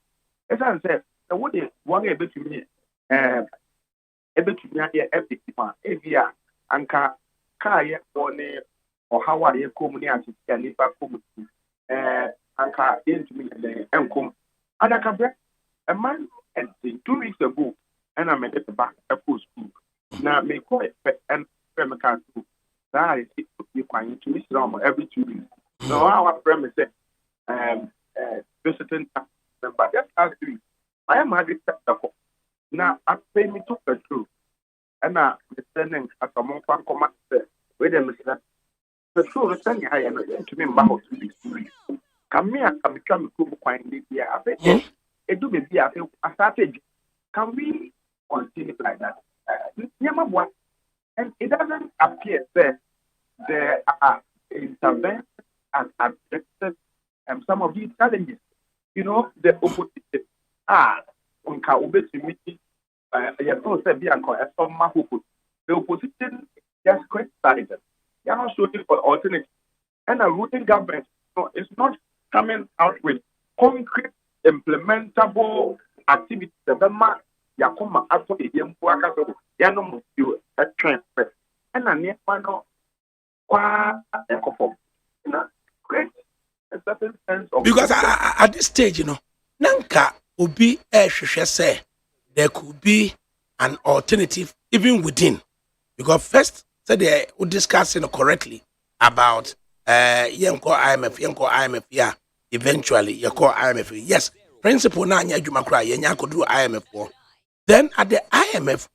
As I said, what they want able to me, able to me here every time, every year, and Kaya or how are you coming as a Nipa community, and into me and come. ADAKABRI, a man, and 2 weeks ago, and I made it back at school. Now, may call it and Premican too. That is it to be quiet to Miss Rama every 2 weeks. No, our premise said, visiting member, just last week, I am having now, I pay me to the truth. And I'm sending as a more fun command. Wait a minute. The truth is sending I am to me about 2 weeks. Come here, come become a good quiet. I think it do be I started. Can we continue like that? And it doesn't appear that there are interventions and addresses some of these challenges. You know, the opposition the opposition just criticized. They are not shooting for alternatives. And a ruling government is not coming out with concrete, implementable activities. Yakoma after the Yampuaka, Yanom, you a transfer. And a near panel, qua great a certain sense of. Because at this stage, you know, Nanka will be a say there could be an alternative even within. Because first, said they were discussing correctly about IMF, yeah. Eventually, you call IMF. Yes, principle na nya adwuma kra ye nya kodu IMF for. Then at the IMF,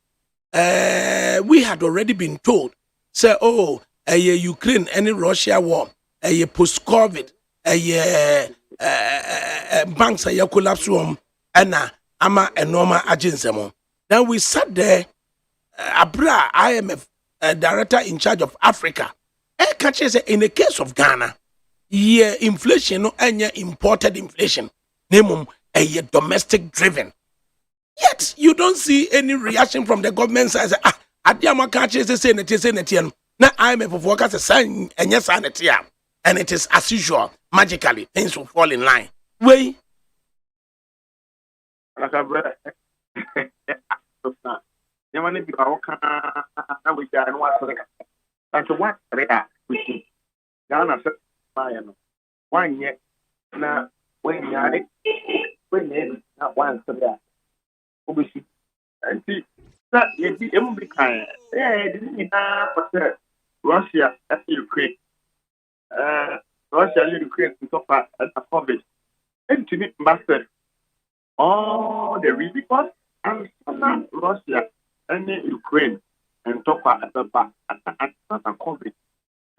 we had already been told, say, Ukraine, any Russia war, post-COVID, banks are collapse room, and ama enoma agency. Then we sat there, Abra IMF director in charge of Africa. In the case of Ghana, inflation no any imported inflation, name domestic driven. Yet you don't see any reaction from the government side. Adiama catches the same it now IMF of workers a sign and yes and it is as usual, magically things will fall in line. Way one yet now when you one obviously and see that you be kind. Russia and Ukraine. Russia and Ukraine to talk about COVID. And to me, master all the reasons and Russia and Ukraine and talk about COVID.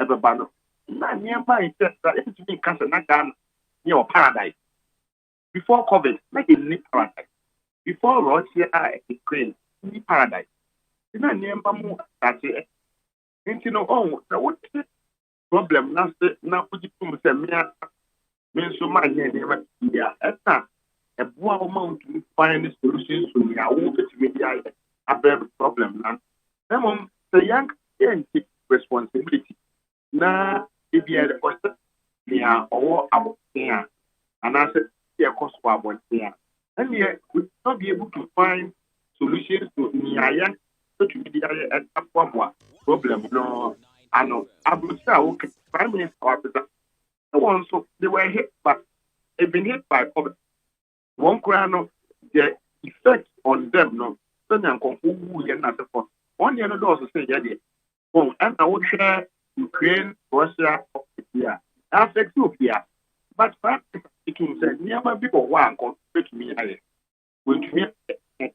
Everybody. Not nearby that it to be cancer not done your paradise. Before COVID, make it new paradise. Before Russia and Ukraine, new paradise. It's not nearby that's it. And you know, what problem now put it to me so much yeah, a boy amount to find solutions to me. I won't get media a better problem. Now, the young can take responsibility. Now, if you are the person, they are all out there, and I said, they are cost for one there. And yet, we will not be able to find solutions to Niayan, to media and a problem. No, I know. I would say, okay, Prime Minister officer. So they were hit, but they've been hit by COVID. One crown of the effect on them, no, then I'm confused. One year ago, also say, yeah, oh, and I would share Ukraine, Russia, yeah, affect Ethiopia. But it will say, never people one compared to me. Which me,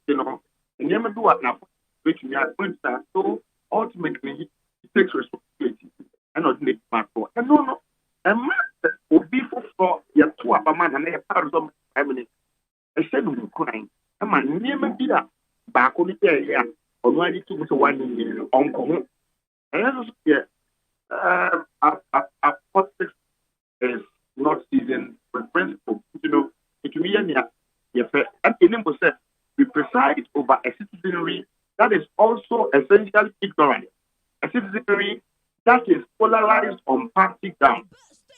you know, never do what now, which me, so ultimately, it takes responsibility. And not make part for. And no. And master will be for your 2 man and a part of family. I said, Ukraine. I'm a near me back on the area. Or when to 1 year uncle. And our politics is not seasoned with principle. It will be and in we preside over a citizenry that is also essentially ignorant. A citizenry that is polarized on party ground.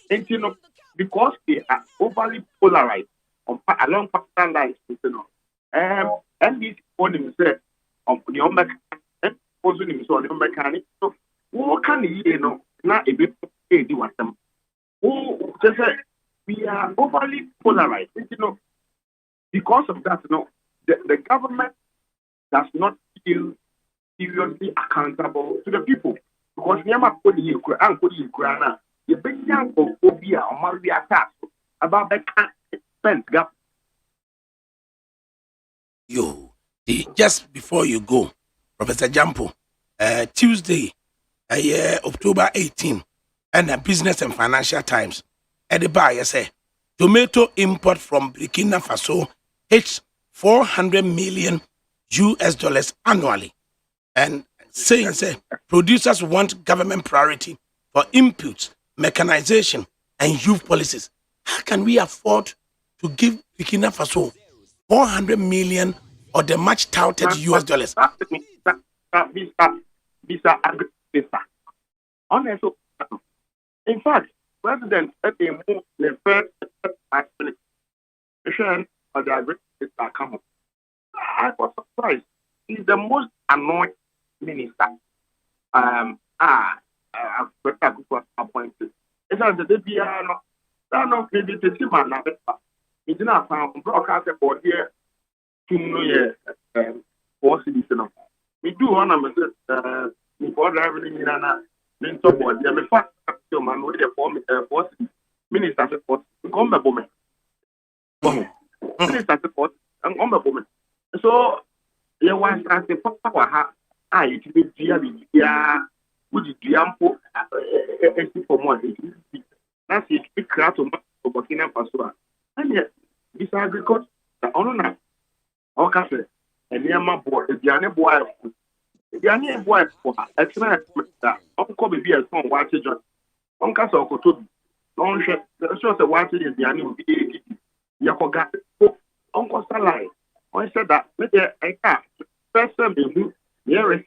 And because they are overly polarized along partisan lines, and this one himself of the and also himself the mechanic. So what can not a bit do what them? Who just say we are overly polarized, because of that, the government does not feel seriously accountable to the people. Because Yama put the Ukraine, the big young of Obia or Maria Tass about that can't spend gap. Just before you go, Professor Jampo, Tuesday, October 18, and the Business and Financial Times, at the buyer say, tomato import from Burkina Faso hits $400 million annually. And saying, producers want government priority for inputs, mechanization, and youth policies. How can we afford to give Burkina Faso $400 million or the much touted US dollars? In fact, President the first of the agriculture come. I was surprised. He's the most annoying minister. I've appointed. It's not the piano. No, maybe the Timan. It's not found broadcast about here. For citizens. We do one of the before driving in Nana, then someone, they may fact man with the force minister support. Come back, woman. Minister support and come back, woman. So, there was as a papa, it will be a would you ample for more? That's it, big crowd of Burkina Faso. And yet, this agriculture, the honor, our castle, and near my boy, the Diana boy, the Diana boy for excellent Uncle be a song, watch it, Uncle Sokoto, don't share the sort of watching is the animal be Yakoga, Uncle Salai. I said that, let a cat, first time you near a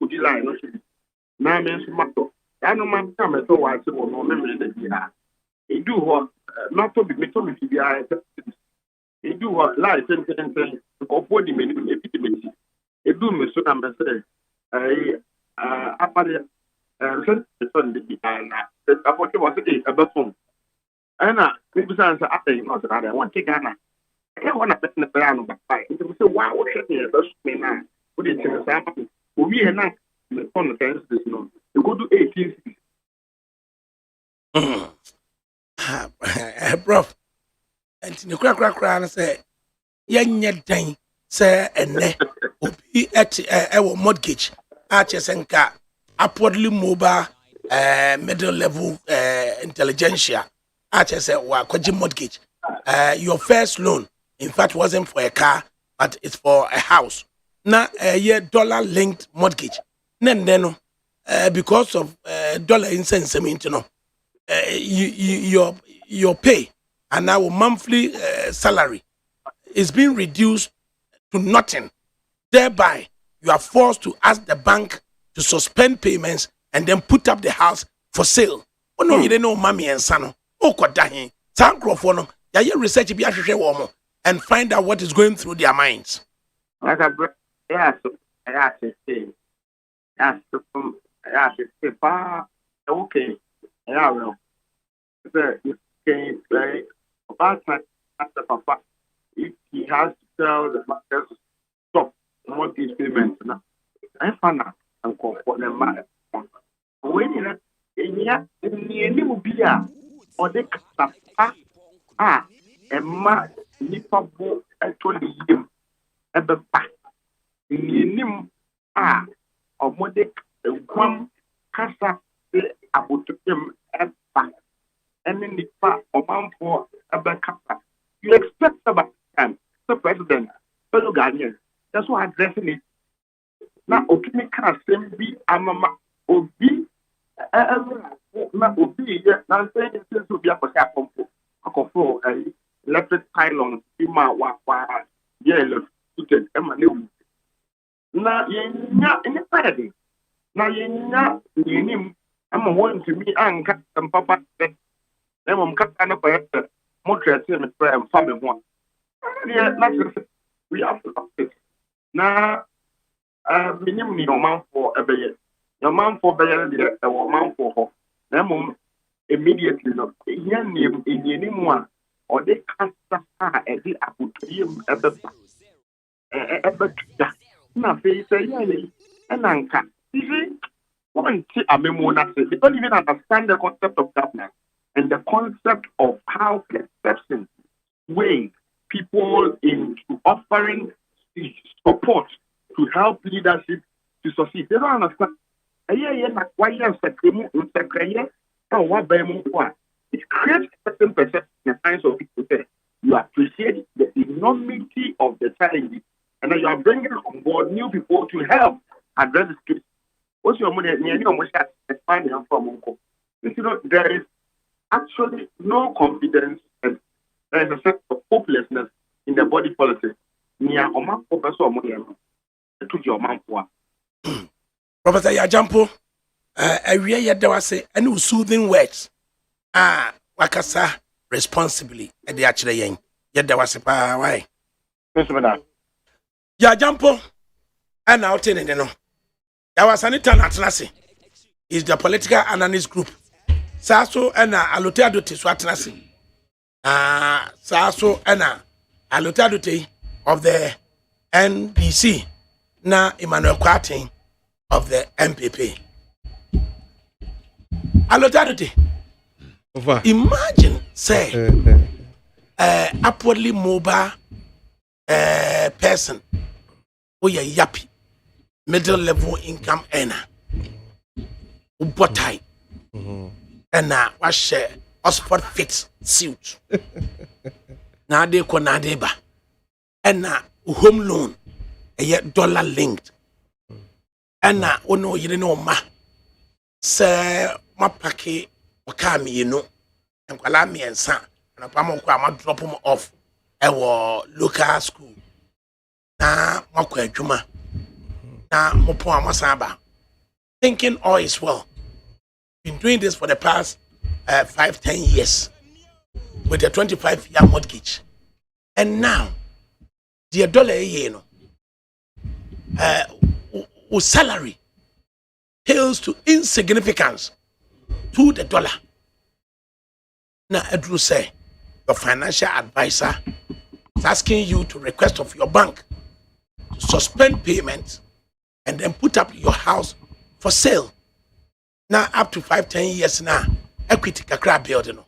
would you lie? Now, Miss Mato, I know my time at all. I said, well, no memory that you have. You do what not to be told to be I. You do what life and of body epidemic. You do me so I'm saying, apparently, about was about phone. And people say, I want to Ghana. I want to bet in the plan of the fight. It was a wow, shit, me now. Put it in the sample. We are not the phone this no. You go to 18. Prof, and the crack say, young yet say, and be at our mortgage, arches and car, upwardly mobile, middle level intelligentsia, arches at Wakoji mortgage. Your first loan, in fact, wasn't for a car, but it's for a house. Now a year dollar linked mortgage. Then because of dollar incense, your pay and our monthly salary is being reduced to nothing. Thereby, you are forced to ask the bank to suspend payments and then put up the house for sale. Oh no, you don't know mommy and son. Oh, kodahi. Sankrofono. Ya research be a and find out what is going through their minds. Yes, okay. Yeah, well, about time after Papa, if he has to tell the market to stop mortgage payments now, I find out and call for them. When you will be or they Emma Nipabu actually at the back. Nim or Modic, one Casa about him at back. And in the part of for a backup. You expect about time, the president, fellow Ghanaians. That's why I'm addressing it. na otumi ka asɛm bi amama obi na obi yɛ na nsɛn yɛ sɛ obi akɔsɛ akɔfo electric pylon bi ma wa yɛ electrocuted ɛma ne wu na yɛnya nipa yɛ de na yɛnya yɛnim ama wɔntumi anka mpapa sɛ na mmom kasa no kɔyɛ sɛ motrɛte me frɛ mfa me ho a deɛ na kyerɛ sɛ we have to it na minim ni ɔmanfoɔ ɛbɛyɛ ɔmanfoɔ bɛyɛ no deɛ ɛwɔ ɔmanfoɔ hɔ na mmom immediately no ɛhia nneɛnim a ɔde kasa a ɛde akotoyɛ mu ɛbɛtuta na afei sɛ yɛyɛ ɛna nka ifi wɔnte amemu no ase they don't even understand the concept of governance and the concept of how perception weighs people into offering support to help leadership to succeed. They don't understand. It creates a certain perception in the minds of people say you appreciate the enormity of the challenges and then you are bringing on board new people to help address the streets. What's your money? There is actually no confidence and there is a sense of hopelessness in the body politic. Professor Yajampo, awie yɛda wase ɛne soothing words wakasa responsibly ɛde akyerɛ yɛn yɛda wase paa wae Yajampo ɛna wote ne no yawasane tan atenase is the political analyst group saa so ɛna aloteadote so atenase saa so ɛna aloteadote of the NDC na Emmanuel Kwatin of the MPP. Alotadote. Imagine, say, upwardly mobile person who are yappy, middle level income earner, who bought tie, and wash Oxford fit suit. Now they call Nadeba, and home loan, a yet dollar linked. And ono you know ma say ma pake waka me no enkwala me ensa na pa mo kwa ma drop them off ewo local school na makwa adwuma na mo po amasaba thinking all is well. Been doing this for the past 5-10 years with a 25-year mortgage, and now the dollar whose salary pales to insignificance to the dollar. Now, Edru say, the financial advisor is asking you to request of your bank to suspend payments and then put up your house for sale. Now, up to 5-10 years now, equity kakra building no.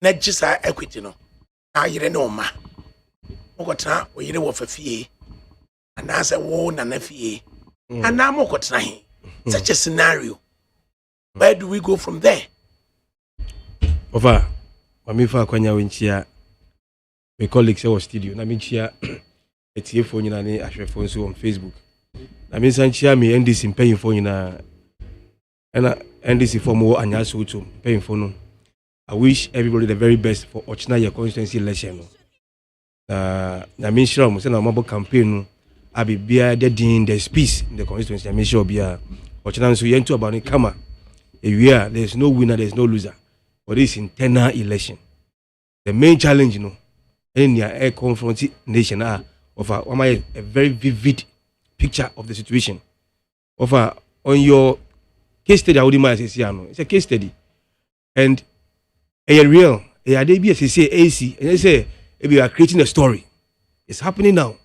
Not just equity no. Now you know ma. Mogota we you wo fafie. And I say wo na na fie. And now more such a scenario. Where do we go from there? Over, Mamifa Kwanya Winchia, my colleagues in our studio. Naminchia, a TF phone in a phone on Facebook. Namin Sanchia, me NDC in paying phone in a NDC for more and also to paying phone. I wish everybody the very best for Ochnaya constituency election. Namin Shram, send a mobile campaign. I be there's peace in the constituency. I make sure be or chance we enter about it. Come there's no winner, there's no loser. But this internal election. The main challenge, in your air confronted nation of a very vivid picture of the situation. On your case study, I would imagine it's a case study. And a real AC, and they say we are creating a story. It's happening now.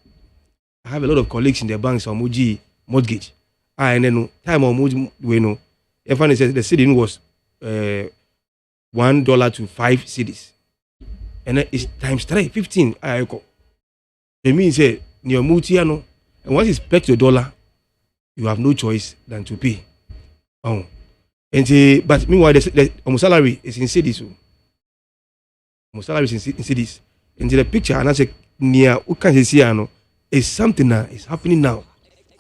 I have a lot of colleagues in the banks on Muji mortgage. And then time on Muji, if I said the city was $1 to 5 cities. And it's times 3, 15. I go. The means say near Mutiano, and once it's pegged to $1, you have no choice than to pay. Oh. And but meanwhile the salary is in cities. Salary is in cities. And the picture and I say near Ukansiano is something that is happening now.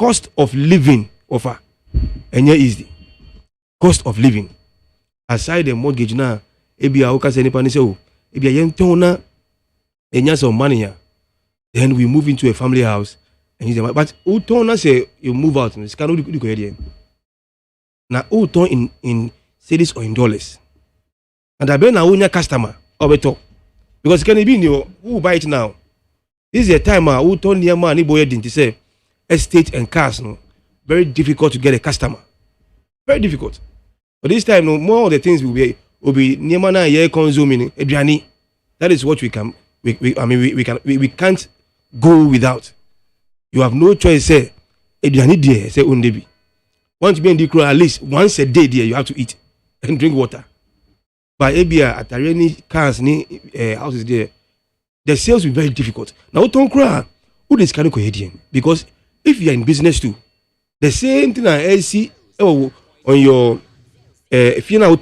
cost of living offer and easy. Cost of living. Aside the mortgage now, ebi a oka say nipa ni say o, ebi a yenton na enya some money here. Then we move into a family house and use them. But uton na say you move out, it's cannot do go here. Now uton in cities or in dollars. And I bet now unya customer or beto. Because can it be new who buy it now? This is a time who turn near money boy didn't say estate and cars no very difficult to get a customer. Very difficult. But this time no more of the things will be near money yeah consuming Adriani. That is what we can we can't go without. You have no choice say Adriani dear say undebi. Want to be in the crew at least once a day there you have to eat and drink water. By ABA at any cars ni houses there, the sales will be very difficult. Now don't cry. Who is can because if you are in business too, the same thing I see on your if you're not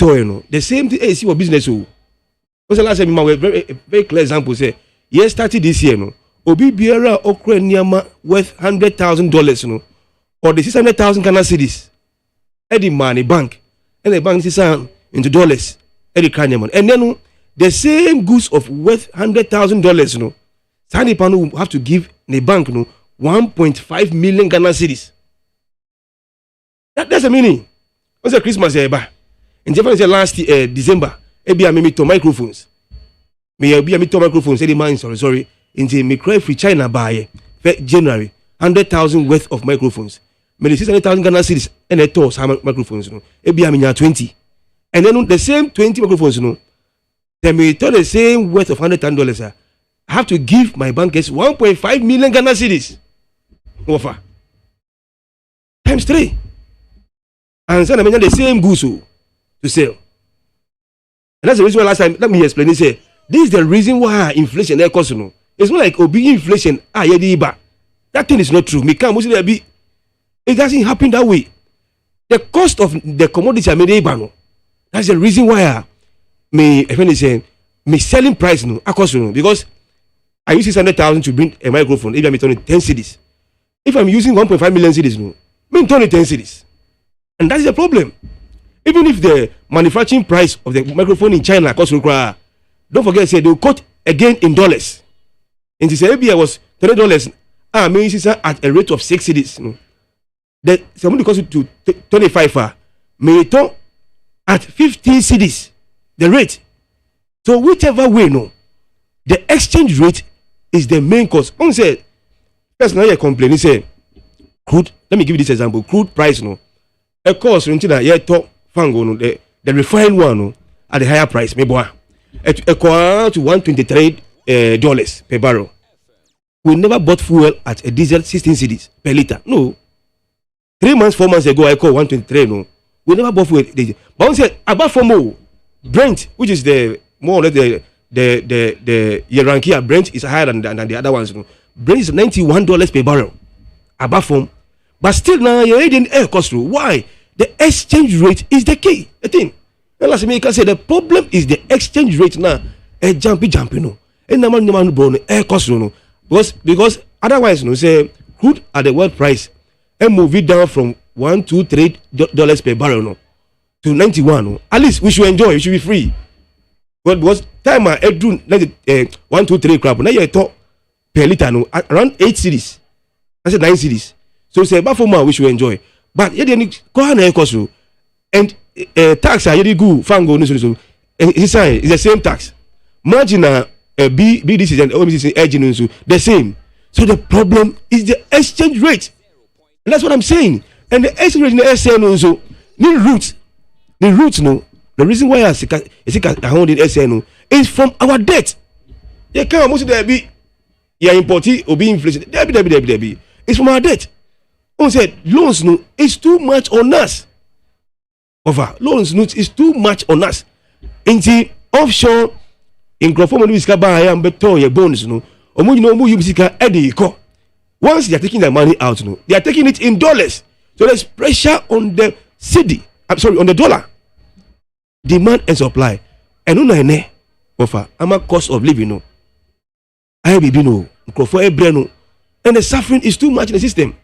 the same thing I see for business. What's the last time a very clear example say yes started this year no Obi Biara okra niama worth $100,000 no or the 600,000 Ghana cedis. Eddie money bank and the bank is into dollars. And then the same goods of worth $100,000, no, Sandy Pano will have to give the bank no 1.5 million Ghana cedis. That's the meaning. What's the Christmas here? In Japan, last December, I made to microphones. Me be to microphones. Say the man sorry. In the me cry free China by January 100,000 worth of microphones. Me 600,000 Ghana cedis and I toss microphones. No, I 20. And then the same 20 microphones, you know, then we told the same worth of $100,000. I have to give my bankers 1.5 million Ghana cedis offer times 3. And so I mentioned the same goods to sell. And that's the reason why last time, let me explain it. Say, this is the reason why inflation costs. It's not like big inflation. That thing is not true. It doesn't happen that way. The cost of the commodity I made. That's the reason why me selling price no cost no because I use 600,000 to bring a microphone. If I'm turning 10 cedis, if I'm using 1.5 million cedis no, me turn 10 cedis, and that is the problem. Even if the manufacturing price of the microphone in China cost require, don't forget say they will quote again in dollars. And this ABI was $20. Me is at a rate of 6 cedis. No, that somebody cost it to 25. Me turn at 15 cedis, the rate. So whichever way, no, the exchange rate is the main cost. On said, first now you complain. He say, crude. Let me give you this example. Crude price, no, a cost until that you talk fango, no, the refined one, no, at the higher price, maybe equal to $123 per barrel. We never bought fuel at a diesel 16 cedis per liter. No, 3 months, 4 months ago, I call 123. No. We never bought fuel. But one said about for more Brent, which is the more or less the hierarchy. Brent is higher than the other ones. You know. Brent is $91 per barrel. Above from, but still now you're in air cost through. Why? The exchange rate is the key. The thing. And last America said the problem is the exchange rate now. A jumpy, no. And the man brown air cost no. Because otherwise, no say crude at the world price and move it down from $123 per barrel no, to 91. No. At least we should enjoy. It should be free. But because time I do 123 crap. Now you talk per liter no around 8 cedis. I said 9 cedis. So say about 4 months we should enjoy. But you didn't go on air cost and tax are you go fango no so. It's the same tax. Imagine BDC and OMC edging so the same. So the problem is the exchange rate. And that's what I'm saying. And the exchange rate in the SN also, the roots no. The reason why I hold in SN is from our debt. You can't most of there be importing or be inflation. There be. It's from our debt. On said loans no is too much on us. Over loans no is too much on us. In the offshore, in Crawford, we can buy and better your bonus no. Or you know, once they are taking their money out, no, they are taking it in dollars. So there's pressure on the cedi. I'm sorry, on the dollar. Demand and supply. And no offer. I'm a cost of living, no. I be no. And the suffering is too much in the system.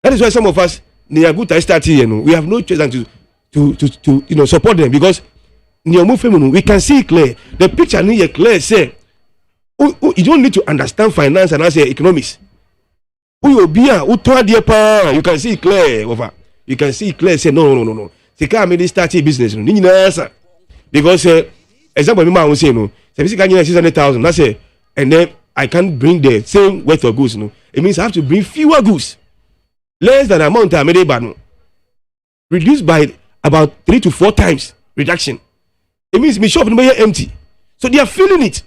That is why some of us, they are good to start here. We have no choice than to support them because we can see clear. The picture is clear. Say, you don't need to understand finance and as economics. You can see clear. Over. You can see clear. Say no. Say can't make this start business. Because example, I will say no. Say can you 600,000. That's it. And then I can't bring the same weight of goods. It means I have to bring fewer goods. Less than the amount I made it, reduced by about 3 to 4 times reduction. It means my shop is empty. So they are feeling it.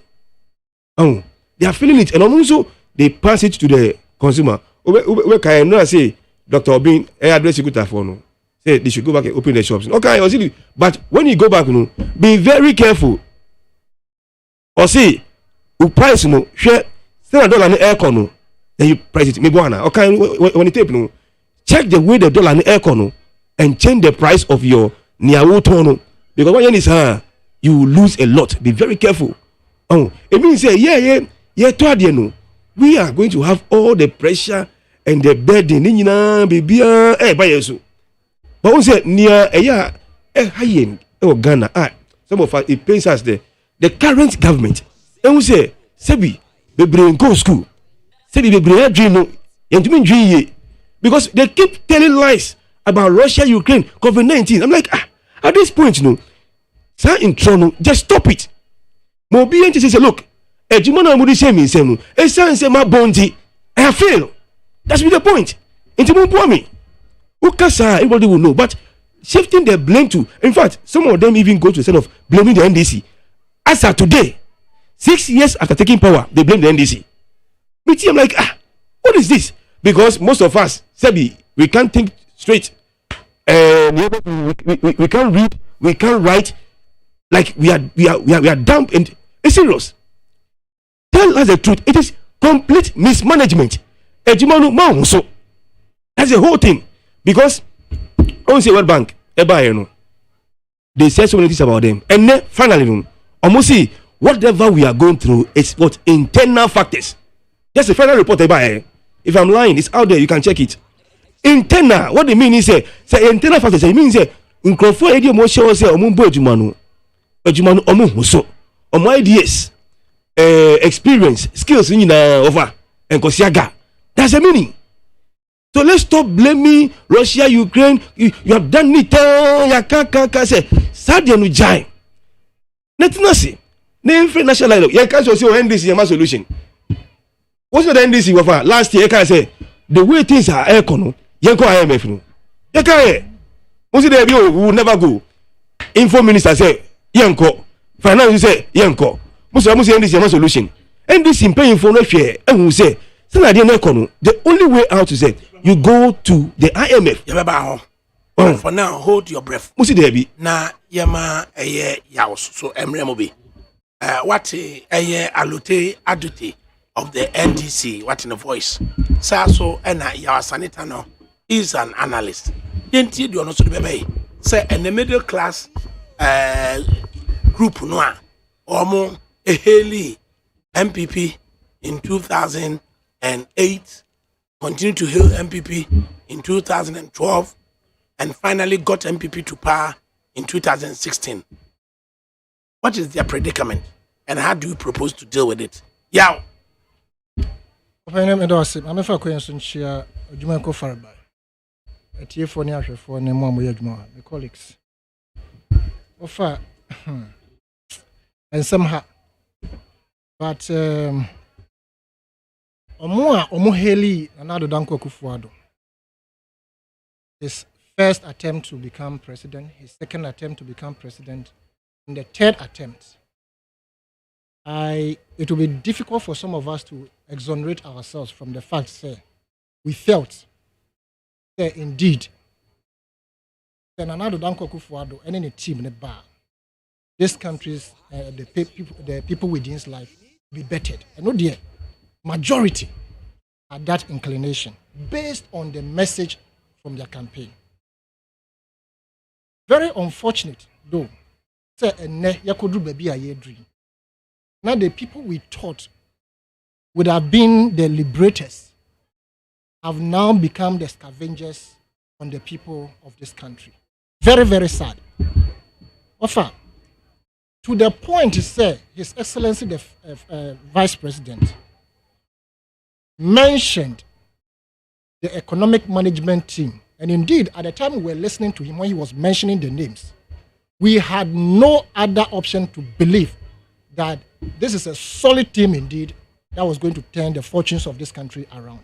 They are feeling it. And also they pass it to the consumer. Where can I say, Dr. Obin, address you for no? Say they should go back and open the shops. Okay, but when you go back, be very careful. Or see, you price share $7 in aircon. Then you price it. Okay, when you tape check the way the dollar in aircon and change the price of your niawo tono. Because when you is you lose a lot. Be very careful. It means we are going to have all the pressure and the burden. But we say near Ghana. Some of us it pains us the current government. And we say, Sebi, the brain go school. Sebi the brain dream. Because they keep telling lies about Russia, Ukraine, COVID-19. I'm like, at this point, sir in trouble, just stop it. Mobi and say, look, Ejimona Mudi say me, say my bounty, I have failed. That's the point. Into me. Ukasa, everybody will know. But shifting the blame to, in fact, some of them even go to the sense of blaming the NDC. As of today, 6 years after taking power, they blame the NDC. I'm like, what is this? Because most of us, Sebi, we can't think straight. We can't read, we can't write. Like we are dumb and it's serious. Tell us the truth. It is complete mismanagement. That's the whole thing. Because on say World Bank, they say so many things about them. And then finally, almost see whatever we are going through is what internal factors. Just a final report about if I'm lying, it's out there, you can check it. Internal, what they mean is say internal factors, it means say ideas, experience, skills over and kosiaga. That's the meaning. So let's stop blaming Russia, Ukraine. You have done it. Ya kaka say Sadia no jai. Nothing say. Name free national dialogue. Ya can't say NDC my solution. What's the NDC wafa? Last year, I can say the way things are econo. Yanko IMF no. Ya can. Most there we will never go. Info minister say yanko. Finance say yanko. Most NDC my solution. NDC paying for no share. And who say the only way out is say you go to the IMF. For now, hold your breath. Musi debi. Na yama yaos so emremobi. What alote adute of the NDC. What in the voice? So ena yawasanita no is an analyst. Yenti do no so bebe. Say in the middle class group noa omo eheli MPP in 2008, continued to hail MPP in 2012, and finally got MPP to power in 2016. What is their predicament, and how do you propose to deal with it? Yeah. My name is Dosim. I'm a friend share Jumanko Farba. A tier for near for name one way my colleagues. Offer and somehow, but Omoheli Nana Danko Kufuado. His first attempt to become president, his second attempt to become president, and the third attempt. It will be difficult for some of us to exonerate ourselves from the fact that we felt that indeed Nana Danko Kufuado and any team in the bar, this country's the people within his life be bettered. And no dear. Majority had that inclination based on the message from their campaign. Very unfortunate, though. Say, dream. Now, the people we thought would have been the liberators have now become the scavengers on the people of this country. Very, very sad. Offer, to the point he said, His Excellency the Vice President mentioned the economic management team. And indeed, at the time we were listening to him when he was mentioning the names, we had no other option to believe that this is a solid team indeed that was going to turn the fortunes of this country around.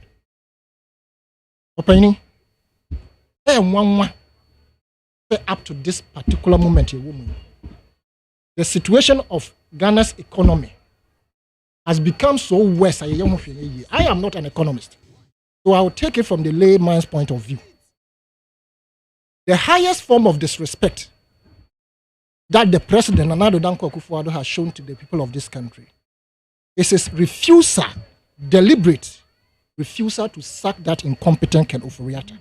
Opini, up to this particular moment, the situation of Ghana's economy has become so worse. I am not an economist, so I will take it from the layman's point of view. The highest form of disrespect that the president, Nana Danko Akufo-Addo, has shown to the people of this country is his refusal, deliberate refusal to sack that incompetent Ken Ofori-Atta.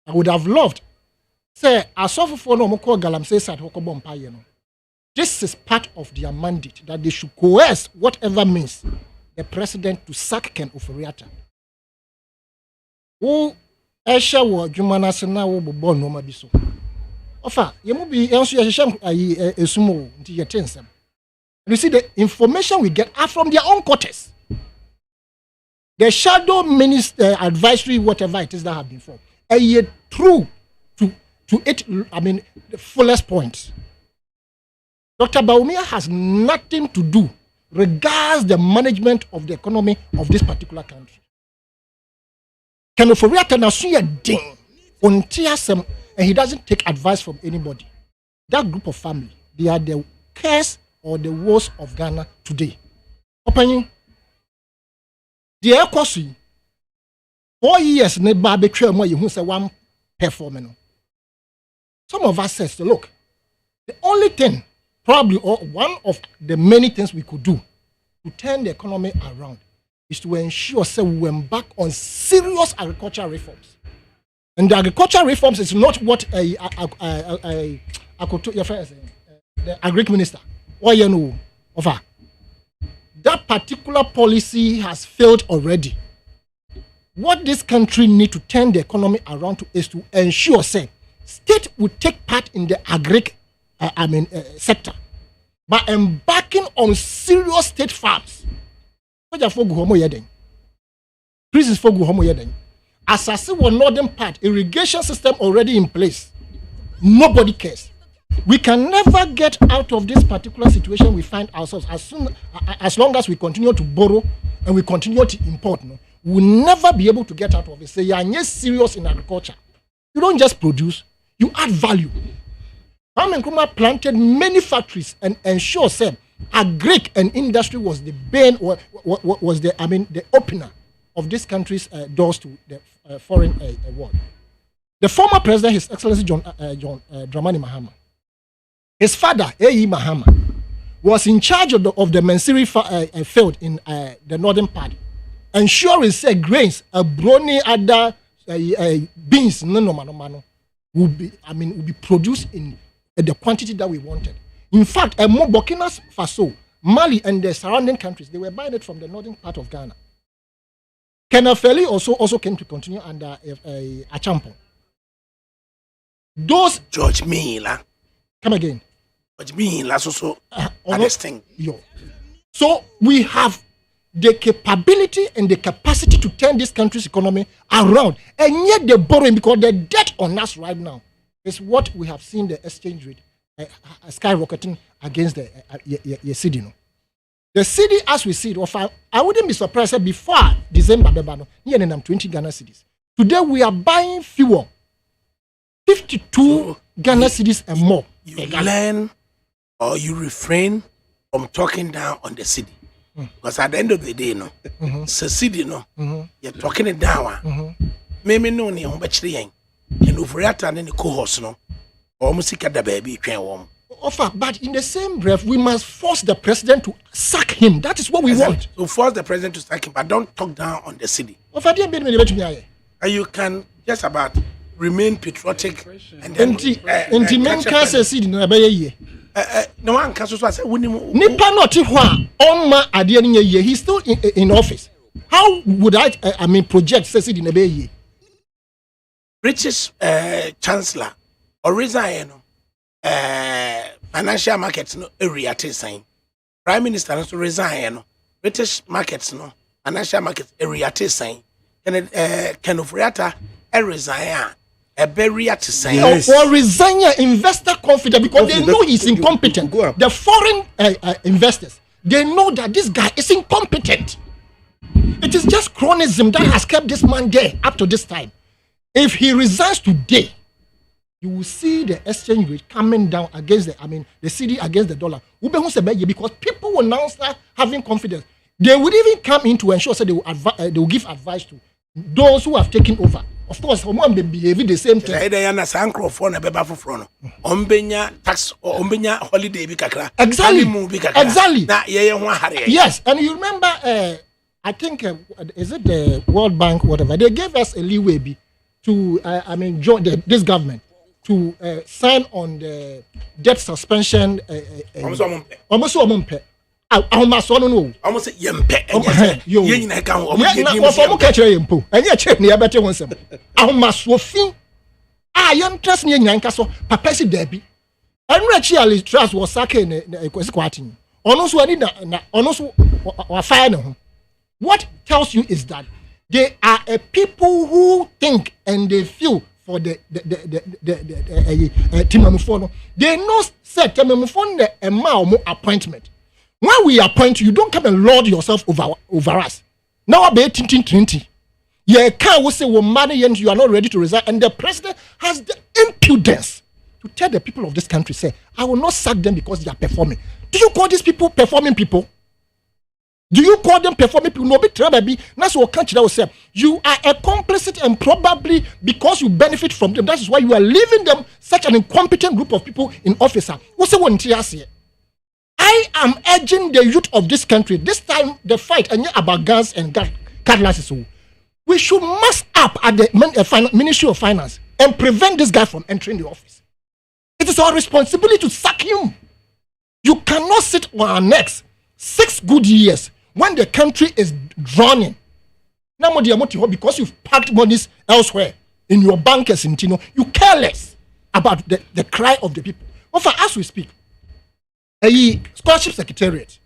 I would have loved, say, Asofo no moko galamsey sat hokobo mpaye no. This is part of their mandate that they should coerce whatever means the president to sack Ken Ofori-Atta. Who Esha wo Jumana Sena wo bobo no ma biso. Ofa, yemu bi enso ye hyehyam esumo nti ye tensem. You see, the information we get are from their own quarters. The shadow minister advisory, whatever it is that have been formed, and yet true to it. I mean, the fullest point. Dr. Bawumia has nothing to do regards the management of the economy of this particular country. Ken Ofori-Atta na suya ding untiasem, and he doesn't take advice from anybody. That group of family, they are the curse or the woes of Ghana today. Opinion. The Ekosi 4 years ne ba betwe mo you say one performance. Some of us says, look, the only thing, probably or one of the many things we could do to turn the economy around is to ensure that we embark on serious agricultural reforms. And the agricultural reforms is not what the agric minister or you know over. That particular policy has failed already. What this country needs to turn the economy around to is to ensure, say, state will take part in the agric sector by embarking on serious state farms. Assassin was northern part, irrigation system already in place. Nobody cares. We can never get out of this particular situation we find ourselves as long as we continue to borrow and we continue to import. No, we'll never be able to get out of it. Say, you're serious in agriculture. You don't just produce, you add value. Kwame Nkrumah planted many factories and ensured that agric and industry was the bane or was the opener of this country's doors to the foreign world. The former president, His Excellency John Dramani Mahama, his father, A.E. Mahama, was in charge of the Mansiri field in the northern part, ensuring say grains, brony, other beans, will be produced in the quantity that we wanted. In fact, Burkina Faso, Mali, and the surrounding countries, they were buying it from the northern part of Ghana. Kenafeli also came to continue under Achampong. Those George Miller. Come again. George Miller also understand. So we have the capability and the capacity to turn this country's economy around, and yet they're borrowing because the debt on us right now is what we have seen the exchange rate skyrocketing against the cedi. No? The cedi, as we see it, I wouldn't be surprised that before December, near 20 Ghana cedis. Today we are buying fuel 52 Ghana cedis and more. You learn or you refrain from talking down on the cedi. Because at the end of the day, no, it's a cedi, no, you're talking it down. Maybe no, you're and Ofori-Atta and the co-host, no, almost the baby can warm. But in the same breath, we must force the president to sack him. That is what we want. So force the president to sack him, but don't talk down on the city. And you can just about remain patriotic and then no one can say he's still in office. How would I project say in a bay? British Chancellor or resign financial markets no area sign. Prime Minister also resign British markets no financial markets area sign. Can of Riata resign a barrier to sign. Yes. Or resign your investor confidence because they know he's incompetent. The foreign investors, they know that this guy is incompetent. It is just chronism that has kept this man there up to this time. If he resigns today, you will see the exchange rate coming down against the CD against the dollar. Because people will now start having confidence. They would even come in to ensure they will give advice to those who have taken over. Of course, someone may behave the same thing. Exactly. Yes, and you remember, I think, is it the World Bank, whatever? They gave us a leeway to, join this government to sign on the debt suspension. Almost what tells you is that they are a people who think and they feel for the Timamufono. They know said Timamufono a appointment. When we appoint you, don't come and lord yourself over us. Now I be 20. You can't say well, money and you are not ready to resign. And the president has the impudence to tell the people of this country, say, I will not sack them because they are performing. Do you call these people performing people? Do you call them performing people? No, be trouble. That's what country that will say. You are a complicit and probably because you benefit from them. That is why you are leaving them such an incompetent group of people in office. What's the one here? I am urging the youth of this country. This time the fight and about guns and cutlasses. We should mass up at the Ministry of Finance and prevent this guy from entering the office. It is our responsibility to sack him. You cannot sit on our necks 6 good years when the country is drowning. Now, because you've packed monies elsewhere in your bankers in Tino, you care less about the cry of the people. But for as we speak, a scholarship secretariat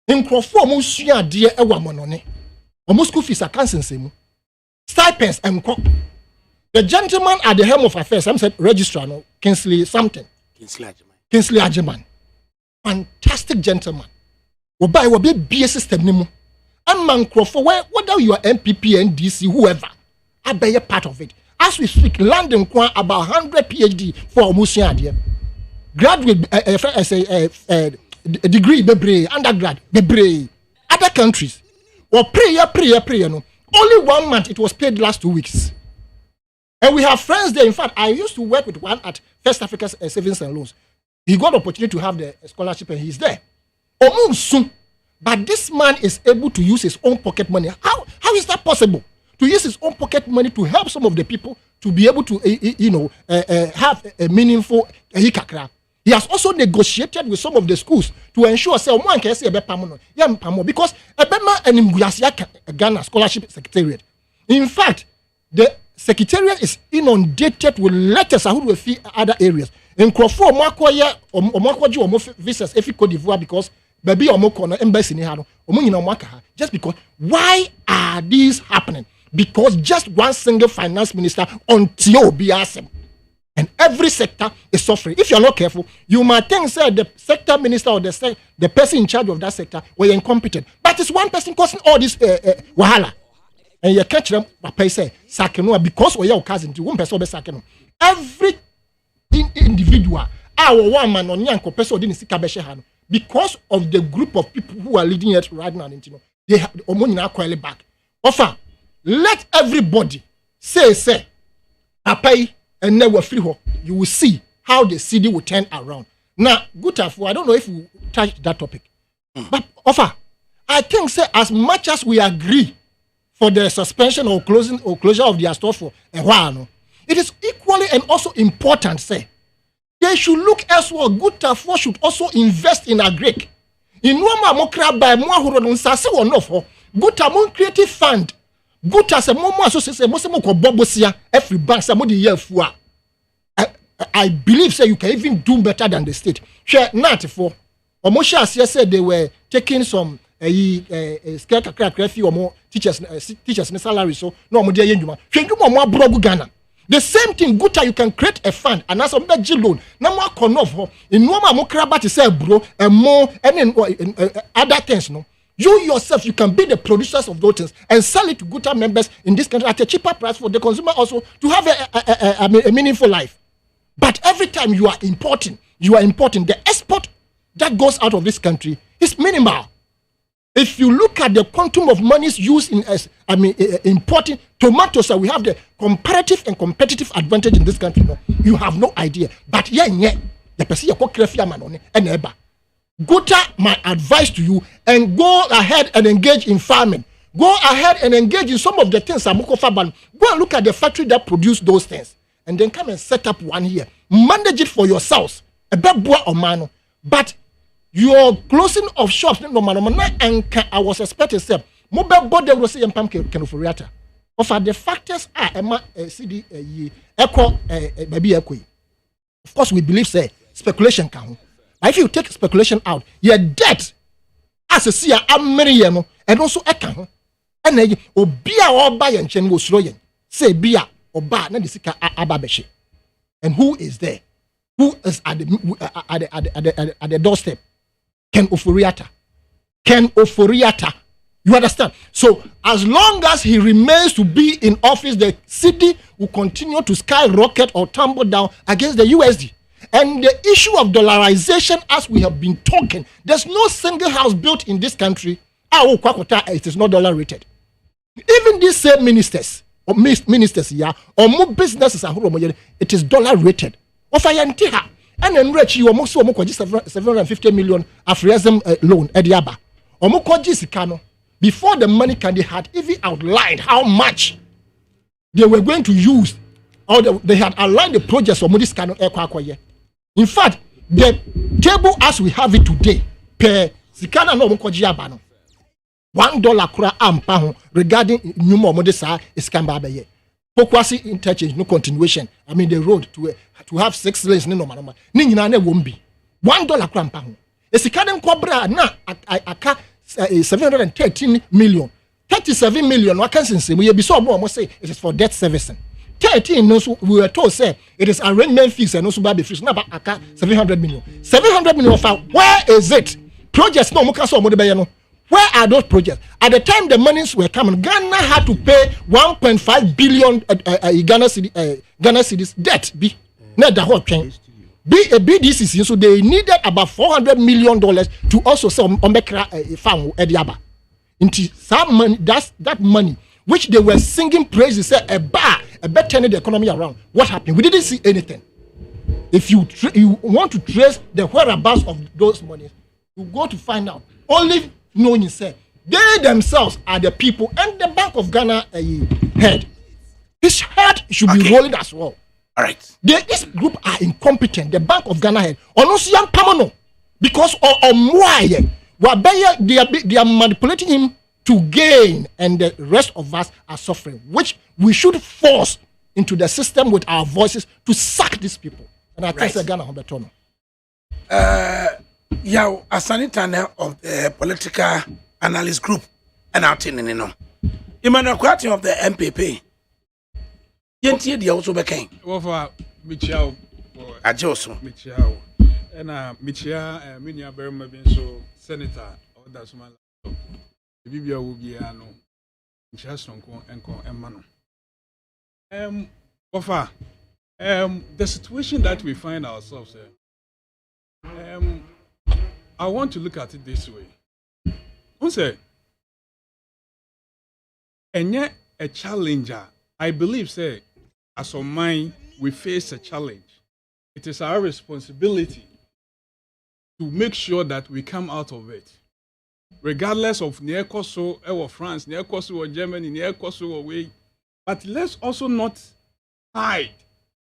in Crawford, Musia, dear Ewa Monone, or school fees are cancelling stipends and the gentleman at the helm of affairs, I'm said registrar, no, Kingsley something. Kingsley Ajeman. Fantastic gentleman. Oba will be BS system nimu. And man Crawford, whether you are MPP, NDC, whoever, I be a part of it. As we speak, London about 100 PhD for Musia dear. Graduate degree bebre, undergrad bebre. Other countries. Or prayer, no. Only 1 month, it was paid last 2 weeks. And we have friends there. In fact, I used to work with one at First Africa Savings and Loans. He got the opportunity to have the scholarship and he's there. But this man is able to use his own pocket money. How is that possible? To use his own pocket money to help some of the people to be able to, have a meaningful hikakra. He has also negotiated with some of the schools to ensure one can say because Ghana Scholarship Secretariat. In fact, the Secretariat is inundated with letters who will fee other areas. In Crawford, visas if Cote d'Ivoire because baby Omoko embassy just because why are these happening? Because just one single finance minister until BSM. And every sector is suffering. If you're not careful, you might think say the sector minister or the person in charge of that sector were incompetent. But it's one person causing all this wahala. And you catch them, papa say, sakeno because we are cousin to one person be sakeno. Every individual, our one man on yanko person didn't see kabeshe because of the group of people who are leading it right now. They have the money now quite back. Offer, let everybody say, papa. And never free ho, you will see how the city will turn around. Now, good for I don't know if we touch that topic. But offer, I think say as much as we agree for the suspension or closure of their store for a while, no, it is equally and also important, say, they should look elsewhere. Good for should also invest in agric. In Roma Mokra by Moahuro Sasi or no for Guta mon creative fund. Guta se mo associate mo se mo ko bobosia every bank se mo the year fua. I believe say you can even do better than the state. Share not for Omosha said they were taking some scare kakra fee or more teachers salary so no mo dey yenduma. Hwenduma mo abrogu Ghana. The same thing, Guta, you can create a fund and as a beji loan. Now more konof in normal mo kraba to say bro and more and other things no. You yourself, you can be the producers of those things and sell it to Guta members in this country at a cheaper price for the consumer also to have a meaningful life. But every time you are importing, the export that goes out of this country is minimal. If you look at the quantum of monies used in importing tomatoes, we have the comparative and competitive advantage in this country. No, you have no idea. But the person Guta, my advice to you, and go ahead and engage in farming. Go ahead and engage in some of the things Samuko Faban. Go and look at the factory that produce those things, and then come and set up one here. Manage it for yourselves. A bit boy or man, but your closing of shops, no man, and I was expecting say mobile body will say pam kenoforiata. Of the factors are CD echo baby echo. Of course, we believe say speculation can. If you take speculation out, your debt as a seer Ameriano and also a can. And then obia or buy and chen was royen. Say bia or bar Nadisika Ababeshi. And who is there? Who is at the doorstep? Ken Oforiata. You understand? So as long as he remains to be in office, the city will continue to skyrocket or tumble down against the USD. And the issue of dollarization, as we have been talking, there's no single house built in this country. It is not dollar rated. Even these same ministers or yeah, or more businesses it is dollar rated. And then rich you almost 750 million Afrism loan at Yaba. Before the money can they had even outlined how much they were going to use, or they had outlined the projects of this kind of aircraft. In fact, the table as we have it today, per Sikana no Mokojabano, $1 kura ampa regarding Numo Modesa is Cambabe. Pokwasi interchange, no continuation. I mean, the road to have 6 lanes, no manama. Ninane won't be $1 kura ampa. A Sikana Cobra na aka 713 million. 37 million, what can say? We be so more say it is for debt servicing. 13 we were told say it is arrangement fees and also baby fees. Now aka 700 million. 700 million where is it? Projects no muka so mo where are those projects? At the time the monies were coming, Ghana had to pay 1.5 billion Ghana cedis debt. Be not the whole thing. BDCC, so they needed about $400 million to also sell Ombekra farm at Yaba. Into some money, that money which they were singing praises, say a better turning the economy around. What happened? We didn't see anything. If you want to trace the whereabouts of those monies, you go to find out. Only knowing say they themselves are the people, and the Bank of Ghana head. His head should be rolling as well. All right. This group are incompetent. The Bank of Ghana head. Onosian Pamano, because they are manipulating him to gain, and the rest of us are suffering, which we should force into the system with our voices to sack these people. And I can say Ghana on the tunnel. Yeah, as Sanitana of the political analyst group, and out in Emmanuel Kwati of the MPP. Yentie the also became. Over Michel Ajoso. Michel. And Michia, Minia Berma being so senator, or that's my Bibia will be a no. Chasson and Mano. Ofa, the situation that we find ourselves in, I want to look at it this way. Who say, and yet a challenger, I believe, say, as of mine, we face a challenge. It is our responsibility to make sure that we come out of it. Regardless of near Kosovo or France, near Kosovo or Germany, near Kosovo or way. But let's also not hide.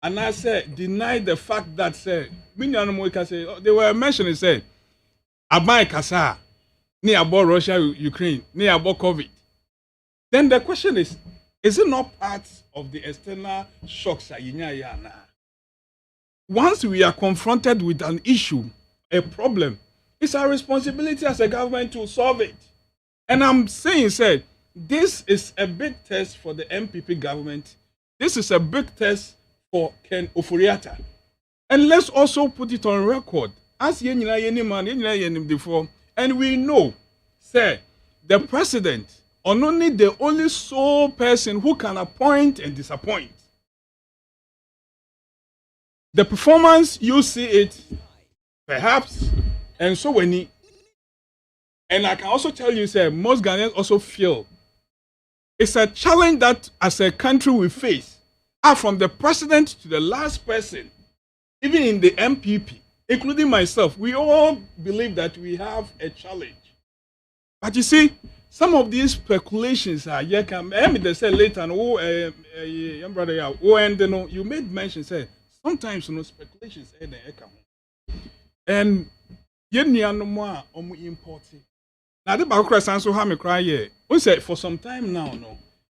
And I said, deny the fact that, say, they were mentioning, say, Abai Kasa, near about Russia, Ukraine, near about COVID. Then the question is it not part of the external shocks? Once we are confronted with an issue, a problem, it's our responsibility as a government to solve it. And I'm saying, this is a big test for the MPP government. This is a big test for Ken Oforiatta. And let's also put it on record. As before, and we know, the president, or only the only sole person who can appoint and disappoint. The performance, you see it, perhaps, and so when he, and I can also tell you, most Ghanaians also feel it's a challenge that as a country we face, from the president to the last person, even in the MPP, including myself, we all believe that we have a challenge. But you see, some of these speculations are they say later, young brother, you made mention, sometimes speculations and importing. Now the Bakura also have me cry here. We say for some time now,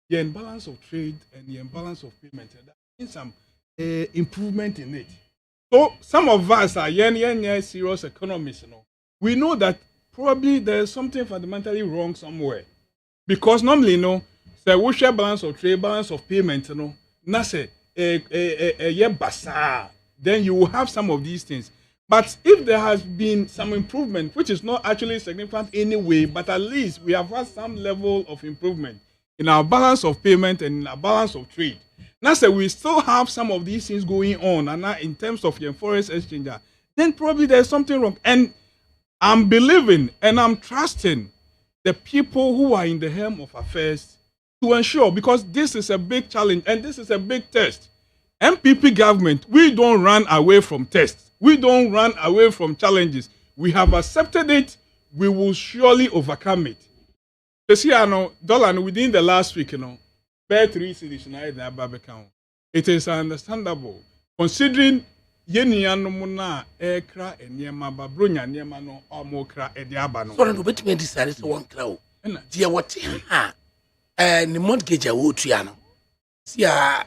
the imbalance of trade and the imbalance of payment, there is some improvement in it. So some of us are serious economists. We know that probably there's something fundamentally wrong somewhere, because normally, say we share balance of trade, balance of payment, na say then you will have some of these things. But if there has been some improvement, which is not actually significant anyway, but at least we have had some level of improvement in our balance of payment and in our balance of trade. Now, say we still have some of these things going on, and now in terms of your foreign exchange, then probably there's something wrong. And I'm believing and I'm trusting the people who are in the helm of affairs to ensure, because this is a big challenge and this is a big test. MPP government, we don't run away from tests. We don't run away from challenges. We have accepted it. We will surely overcome it. You see, dollar within the last week, bare 3 cities in the it is understandable considering yenianomuna ekra enyema babronya nyema no omokra ediaba no. So no bit me decide to one crow. Dear what ni mortgage a wo tua no. Sia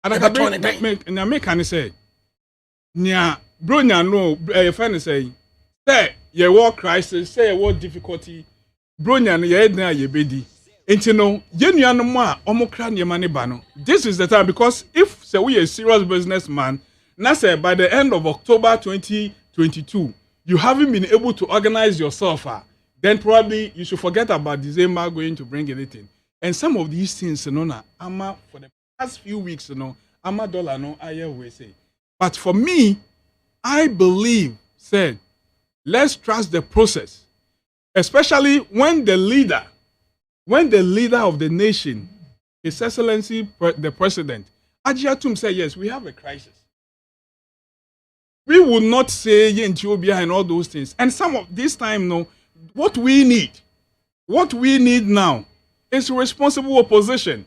ADAKABRI na me kan say nia bronya no friend say ye war crisis, say ye war difficulty, bronya no ye dan ayebedi. Enti no yenuanom a omokra niema ne ba no. This is the time, because if say we a serious businessman, now say by the end of October 2022, you haven't been able to organize yourself, then probably you should forget about December going to bring anything. And some of these things, ama for the past few weeks, ama dollar no aye we say. But for me, I believe, let's trust the process, especially when the leader of the nation, His Excellency the President, Ajiatum said, yes, we have a crisis. We will not say Ethiopia and all those things. And some of this time, what we need now is responsible opposition.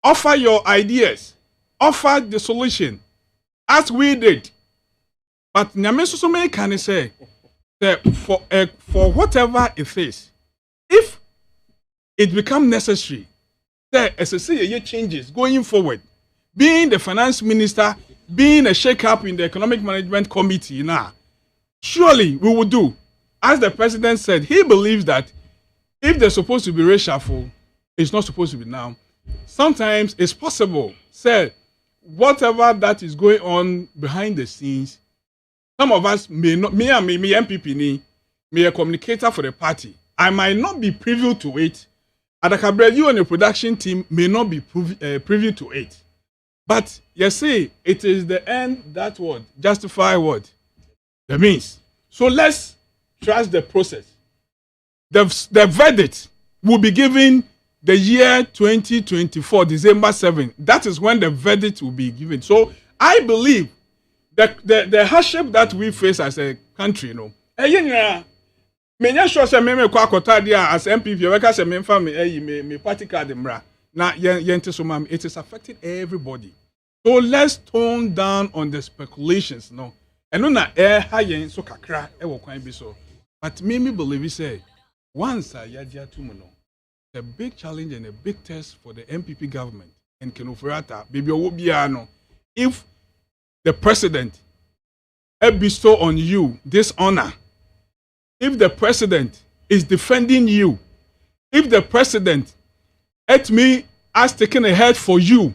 Offer your ideas. Offer the solution, as we did. But Nyamesusome can say that for whatever it is, if it becomes necessary, that SSC changes going forward, being the finance minister, being a shake-up in the economic management committee now, surely we will do. As the president said, he believes that if there's supposed to be reshuffle, it's not supposed to be now. Sometimes it's possible, whatever that is going on behind the scenes, some of us may not, me MPP, me a communicator for the party, I might not be privy to it. ADAKABRI, you and your production team may not be privy to it. But you see, it is the end that would justify what? The means. So let's trust the process. The verdict will be given the year 2024, December 7. That is when the verdict will be given. So I believe that the hardship that we face as a country, menya sure say me kwakota dia as MPP we ka say me mfa me party card mra na yente so mam, it is affecting everybody. So let's tone down on the speculations, and no na ha yen so kakra e wo kwan bi so But me believe he say once Yadia Tumuno, a big challenge and a big test for the MPP government and Kenofurata, baby Obiano, if the president bestow on you this honor, if the president is defending you, if the president at me has taken a head for you,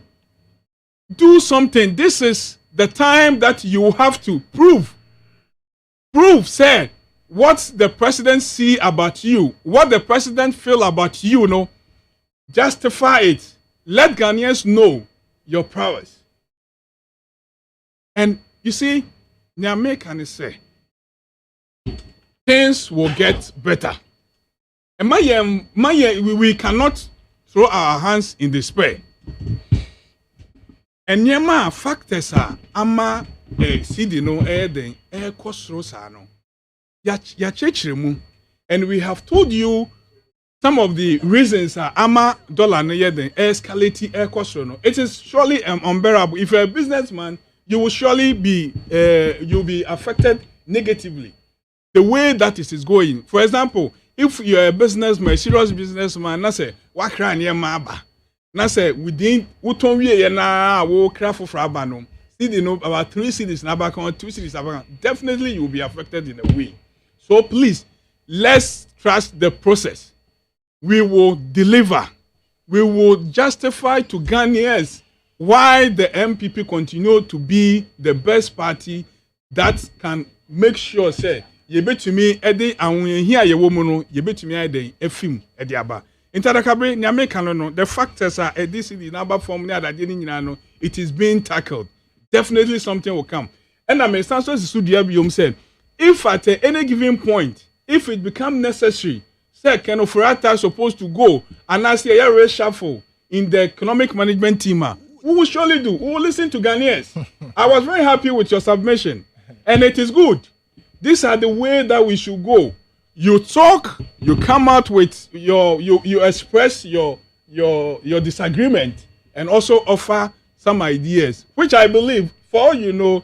do something. This is the time that you have to prove, say, what the president see about you, what the president feel about you, justify it. Let Ghanaians know your prowess. And you see, Nyame can say, things will get better. And we cannot throw our hands in despair. And Nyama factors are ama CD no den kosro sa no. Ya chechiremu. And we have told you some of the reasons are ama dollar no den escalate kosro no. It is surely unbearable. If you're a businessman, you will surely be you'll be affected negatively. The way that it is going. For example, if you're a businessman, a serious businessman, na say wa kra ne ma na say within uton wie na wo kra for aba no. See about 3 cities na back on 2 cities aba. Definitely you will be affected in a way. So please, let's trust the process. We will deliver. We will justify to Ghanaians why the MPP continue to be the best party that can make sure say you betumi ede awon here ye wo mu no you betumi ede efim ede aba intadakabri nyame kan no the factors are this in the number form ni adade ni nyina no it is being tackled. Definitely something will come. And I mean Sanso Sisudia biom said if at any given point if it become necessary say Ken Ofurata supposed to go and as a reshuffle in the economic management team, we will surely do. We will listen to Ghanaians. I was very happy with your submission and it is good. These are the way that we should go. You talk, you come out with you express your disagreement and also offer some ideas, which I believe, for all you know,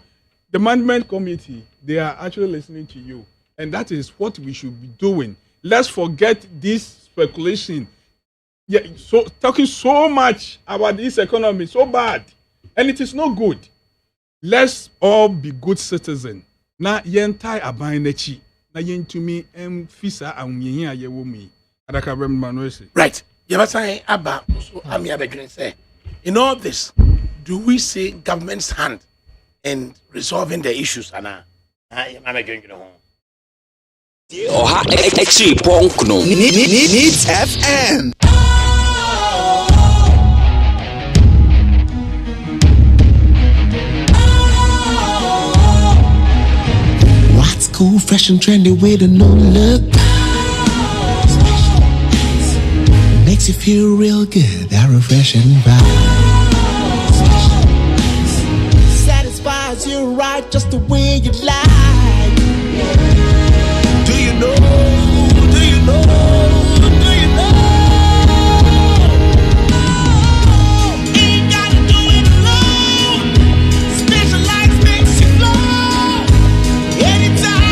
the management committee, they are actually listening to you. And that is what we should be doing. Let's forget this speculation. Yeah, so talking so much about this economy, so bad. And it is not good. Let's all be good citizens. Na yentai abanechi na yentumi emfisa awunyehin ayewo mi adakabra manoese right yabasai aba so ami abedwen say in all this do we see government's hand in resolving the issues ana amedwen ho Oha exi punk no needs FM. Cool, fresh and trendy with a new look. Makes you feel real good, that refreshing vibe. Satisfies you right just the way you like. Do you know? Do you know? Do you know? Ain't gotta do it alone. Specialized makes you glow. Anytime.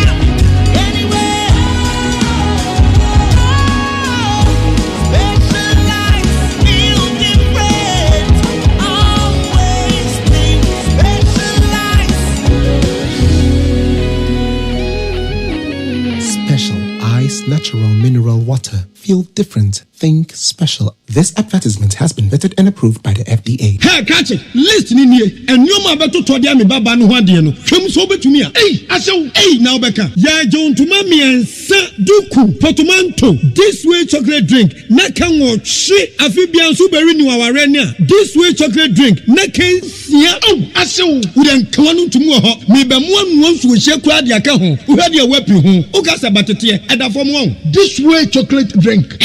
Natural mineral water. Feel different. Think special. This advertisement has been vetted and approved by the FDA. Hey, catch it. Listen in here. And you ma beto to dia me baba no hwade no. Hwem so betumi a. Hey, asew. Hey, now beka. Ya jon to ma me ensa duku potomanto. This way chocolate drink. Na kan wo hwe afibian so beri ni waware ni a. This way chocolate drink. Na kan sia. Oh, asew. Wo den kan no tumu ho. Me be mo anu nso hye kura de aka ho. Wo hwade a wapi ho. O ka sabatete. Eda fom ho. This way way chocolate drink.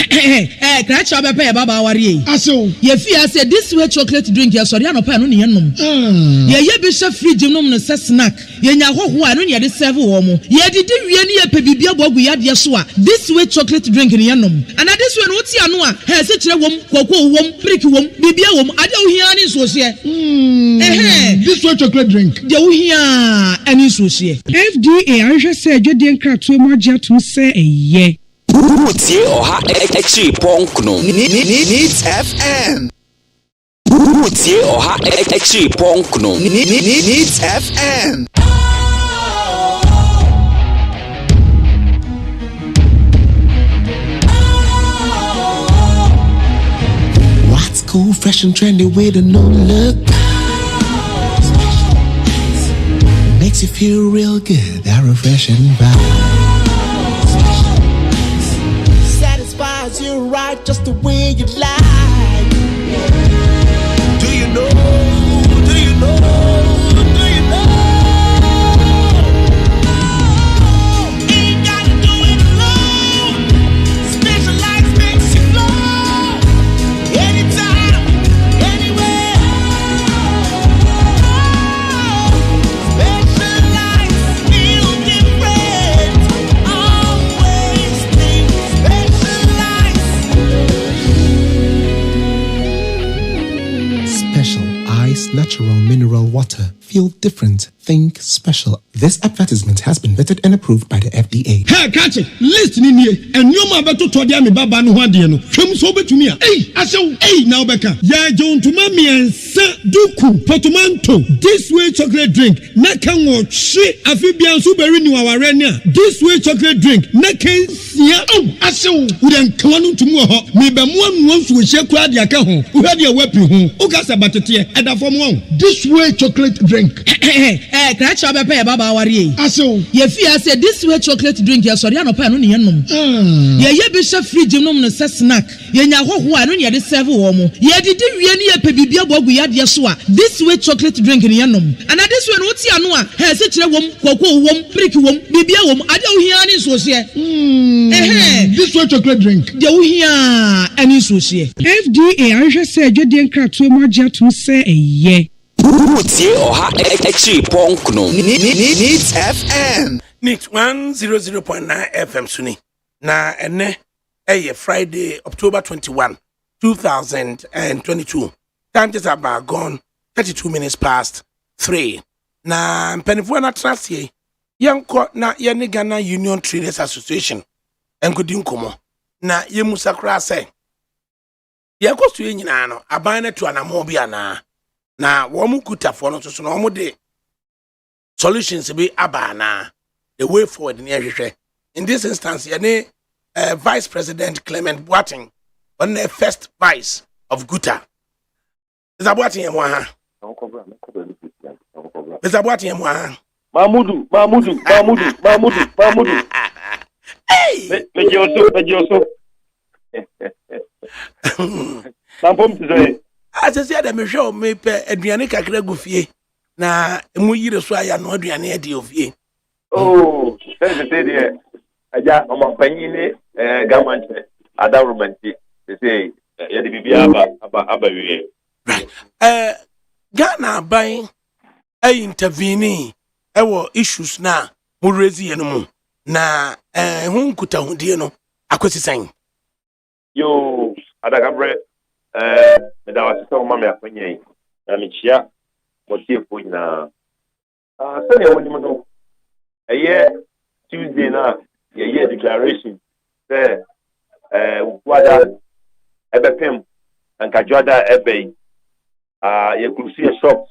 Catch up a pair, Baba Warrior. Aso. Ye fear said this way chocolate drink, yes, or Yano Pan, ye bishop free genome snack. Ye know who I don't yet serve woman. Ye did really a pebibia bogu yad yasua. This way chocolate drink in Yanum. And at this one, what's Yanua? Has it a woman, cocoa wom, pricky wom, bibia wom, I don't hear any social. This way chocolate drink. You hear any social. FDA, I just said you didn't crack too much to say a ye. Tie Oha Extra Ponkno Needs FM. Tie Oha Extra Ponkno Needs FM. What's cool, fresh and trendy with a new look? Makes you feel real good, that refreshing vibe. Satisfies you right just the way you like. Do you know? Do you know? Do you know? Ain't gotta do it alone. Specialized makes you flow. Anytime, anywhere. Specialized feel different. Always think Special Ice Natural Mineral Water. Feel different. Think special. This advertisement has been vetted and approved by the FDA. Hey, catch it. Listen in here. And you ma beto to dia me baba no hwade no. Hwem so betumi a. Hey, asew. Hey, now beka. Ya John to ma miensa duku potomanto. This way chocolate drink. Na kan wo hwe afibian so beri ni waware ni a. This way chocolate drink. Na kan sia. Oh, asew. Udan kwanu tumu ho. Me be mo anu nso hye kura de aka ho. Uhade e wapi ho. Ukasa batete eda fom ho. This way chocolate drink. Catch up a pair, Baba Warrior. Aso. Ye fear said this way chocolate drink, yes, or Yano Pan, ye bishop free genome snack. Ye know who I don't yet serve woman. Ye did really a pebibia bogu yad yasua. This way chocolate drink in Yanum. And at this one, what's Yanua? Has it a wom, cocoa wom, pricky wom, bibia wom, I don't hear any social. This way chocolate drink. You hear any social. FDA, I just said you didn't crack too much to say a ye. Tie Oha Extra Ponkno Needs FM. Needs 100.9 FM Suni. Na ene Friday, October 21, 2022. Time is about gone 32 minutes past 3. Na mpenifuwa na trasiye. Yanko na yene Ghana Union Traders Association. Enkudi nkomo. Na ye musakura se. Yanko suye nyina no. Abane tu anamobi ana. Na womu kutafo no so no womu de solutions be abana the way forward in ehwehwe. In this instance yene Vice President Clement Boateng on the first vice of Guta. Is Boateng yemwa ha? Is Boateng yemwa ha? Mahmudu. Hey! Mejoso. Sampom tizoi. Asese ada me hwe me pe aduane kakra gufie na mu yire so aya no aduane ade ofie. Oh, say there. Aja ompanyi ni government adornment say ya de bibia aba wie. Right. Ghana ban intervene ewo issues na mu raise ye no mu na hu nkuta hudie no akwesisan. Yo adakabri da wasu sau mama ya kunye na michiya motifo na sani wani mudu aye Tuesday na ye declaration say wada ebepem anka joda ebe ye kusi shop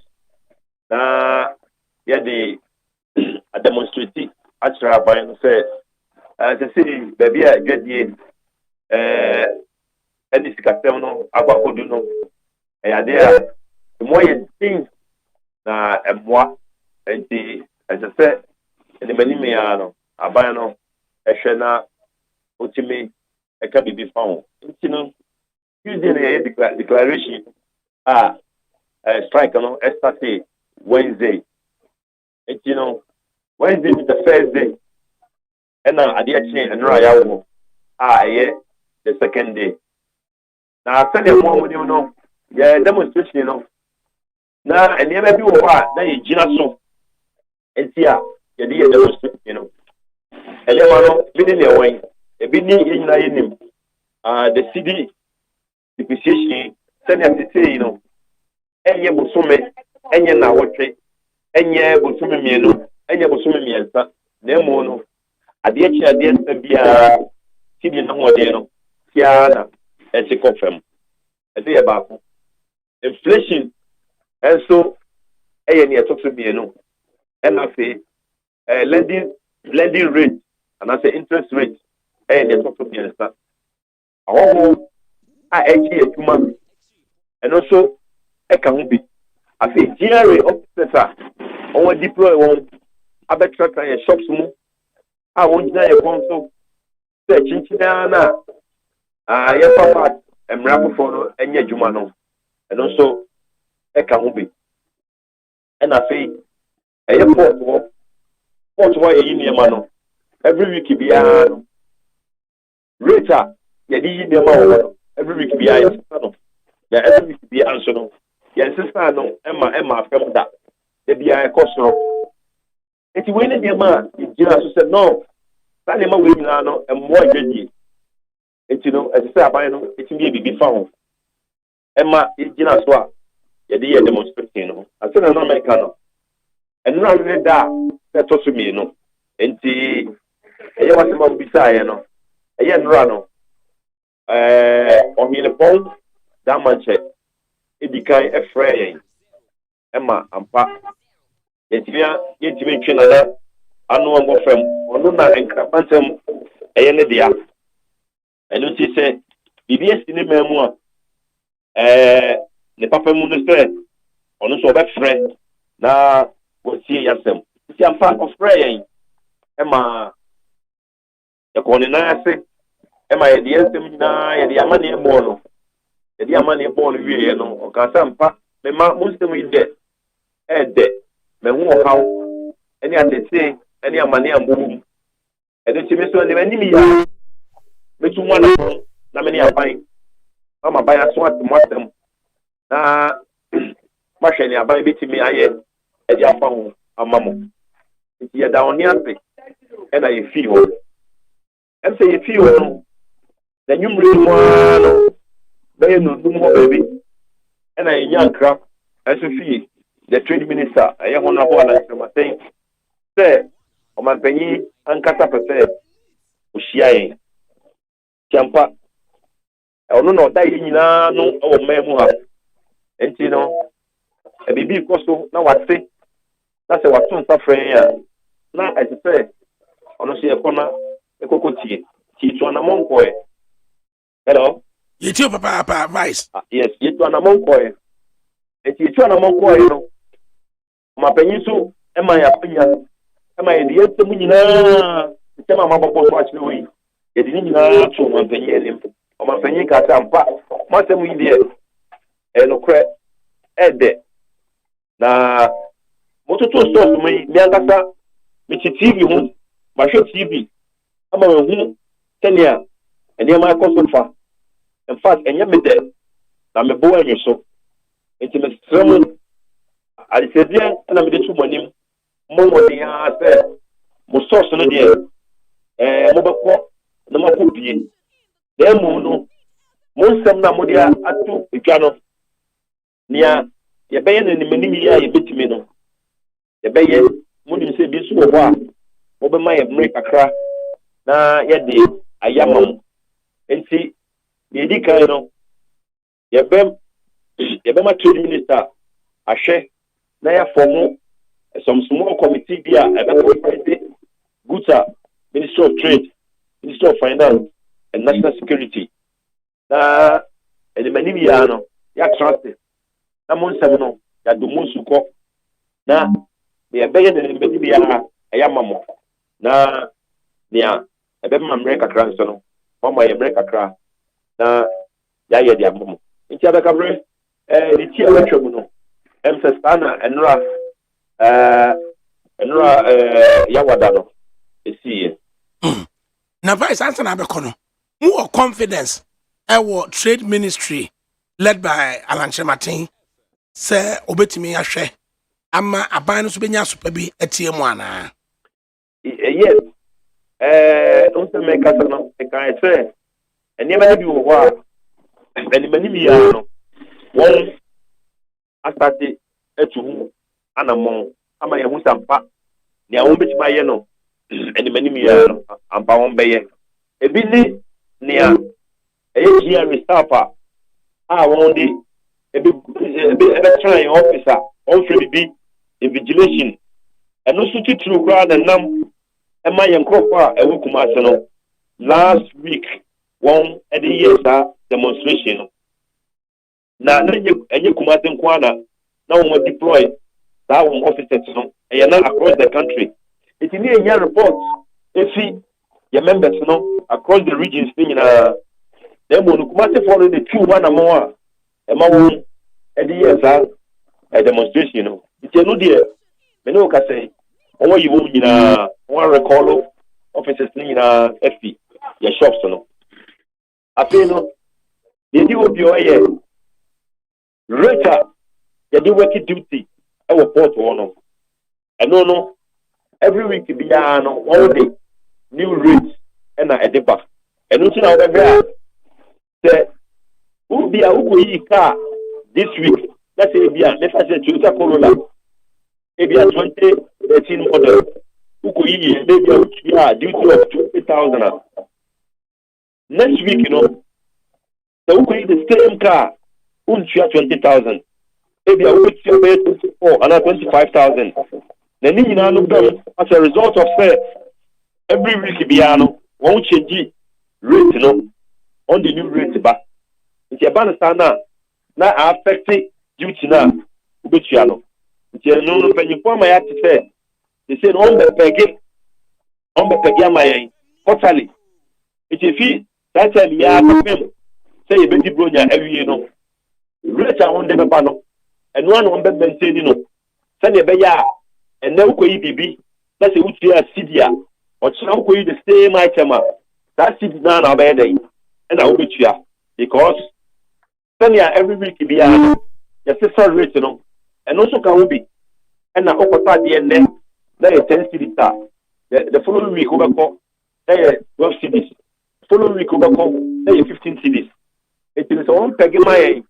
na ye de a demonstrate atra ban say say baby a gedie any sikasem no agbakodu no eyade a mo ye thing na emwa enti say ene mani me ya no aban no ehwe na otimi eka bibi fawo enti no Tuesday na ye declaration strike no started Wednesday enti no Wednesday is the first day and now ade a chain and ra yawo the second day. Now, send them more, you know, demonstration, you know. Now, and never be over, now you gina so. And see, you did a demonstration, you know. And then, within your way, a bit in him, the CD depreciation, send them to say, you know, and you will summit, and you now watch it, and you will summit me, and you will summit me, and no, at the end, be a CD no more, you know, Tiana, and she confirm. A day about inflation, and so, and you talk to me, you know, and I say, lending rate, and I say interest rate, and you talk to me, and stuff. Oh, I actually a 2 months, and also, I can't be. I say, GRA officer, or deploy one, I bet track and shops more. I won't deny a console. Say, Chinchina, yes, papa, and Rapo and Yajumano, and also, I can't be. And I say, a airport walk, what's why in your mano? Every week be a Rita, Yadi, every week be a every week be answer. Yes, sister, no, Emma, from that. There be a cost. It's winning the man. Jesus said, no, that Emma will now and more ready. It's, you know, as I say, I know it may be found. Emma is Gina Swap. Yadi demonstration, you know. I said, an Americano. And now you that also me, you know. And the I was about beside, you know. A young rano. On the phone, that much. It became a friend. Emma and Pap. Yet, you mention another. I know I'm from Onuna and Crapantum, a year. And you say, BBS in the memoir. The Papa Minister, on also a friend. Now, we'll see yourself. See, I'm part of praying. Emma, the Cornina say, Emma, the Estimina, the Amani Bono. The Amani Bono, you know, or Casampa, the Muslim is dead. Dead. The war how any other say, any Amani and boom. And then she missed one of the enemy. Which one of them, not many are buying. I'm a buyer, so what them. Na machine abai beti me aye e dia fa ho amamo nti ya da oni ase e na ye fi ho em se ye fi ho no da nyumre mo no be no dum ho baby e na ye nyankra aso fi the trade minister aye ho na ho ala sematen se o man panyi ankasa pese o hia yen champa ono no da yi nyina no o memu ha enti no e bibi koso na wate na se wato nsafren na ese ono se ekona ekokotie ti to na monko e hello yetio papa vice yes yeto na monko e enti to na monko e no mapanyi so e ma ya panya e ma ye de yeto nyina tema mababo so achire wi ye de nyina to mapanyi elim o mapanyi ka tampa masem yi de no kre ede na mototo stores me biangasa me TV hu ba hwe TV ama hu tenia ene ma cost fa in fact enye me de na me bo anyi so enti me stremu ali se bien na me de tu monim mo de ya se mo source no de mo beko na ma ko bie de mo no mo nsem na mo de atu edwa no nia ye beye na nimani ya ye betime no ye beye munim se bi so ho a wo be ma ye break akra na ye de ayamam enti ye di kan no ye be ma trade minister ahwe na ya form some small committee bia e be ko Guta, Minister of Trade, Minister of Finance and National Security na e mani ya no ya trust na monsem no ya do monsuko na ye beye na mani bia ya mamo na nia ebe ma America kran so no mama ye America kran na ya ye dia mamo nti ADAKABRI ni ti awatwa no emse stana enra ya wada no esiye na vice answer na be kono more confidence our trade ministry led by Alan Chematin say obetimi ahwe ama aban no so benya super bi etie mu ana. Yes. Also make us no can say and never be over and many me no one asate etu anamon ama ye hu sampa ne awon betima ye no and many me no ampa won beye ebi ni nea eye restapa won di ebi try officer on free bi invigilation and no suit true crowd and nam ema ye nkrofa ewu kumase no last week one at the year demonstration na enye kumase nkwana na won deploy that one officers no e na across the country it ni enya report efi your members no across the regions thing na dem no kumase for the 2-1 amount ema won at the year a demonstration no it no there me no ka say on you won nyina one recall officers ni na FP your shops no afi no ye di obi oye reta ye di work duty e wo port no no every week bi ya no all day new rates and na edeba eno ti na wo be a say ubi a ukoyi car this week let's say bi a let's say Toyota Corolla maybe a 2013 model ukoyi maybe a duty of 20,000 next week you know the ukoyi the same car unchia 20,000 maybe a week 24 and 25,000 the ni na no them as a result of say every week biano won change rate no on the new rate ba nti e ba na affect duty na ubetua no nti no panyimpo ma ya te say they say on be pege ama yen quarterly nti fi that time ya pem say e be di bronya awie no rate on de be ba no eno an on be maintain no say ne be ya enne ukoyi bibi na say utua sidia o chira ukoyi the same item that city na be dey and I ubetua because every week be ya sister rate no and also can be and na okota de enne na 10 cities the following week we go na 12 cities following week we go na 15 cities it is on pege my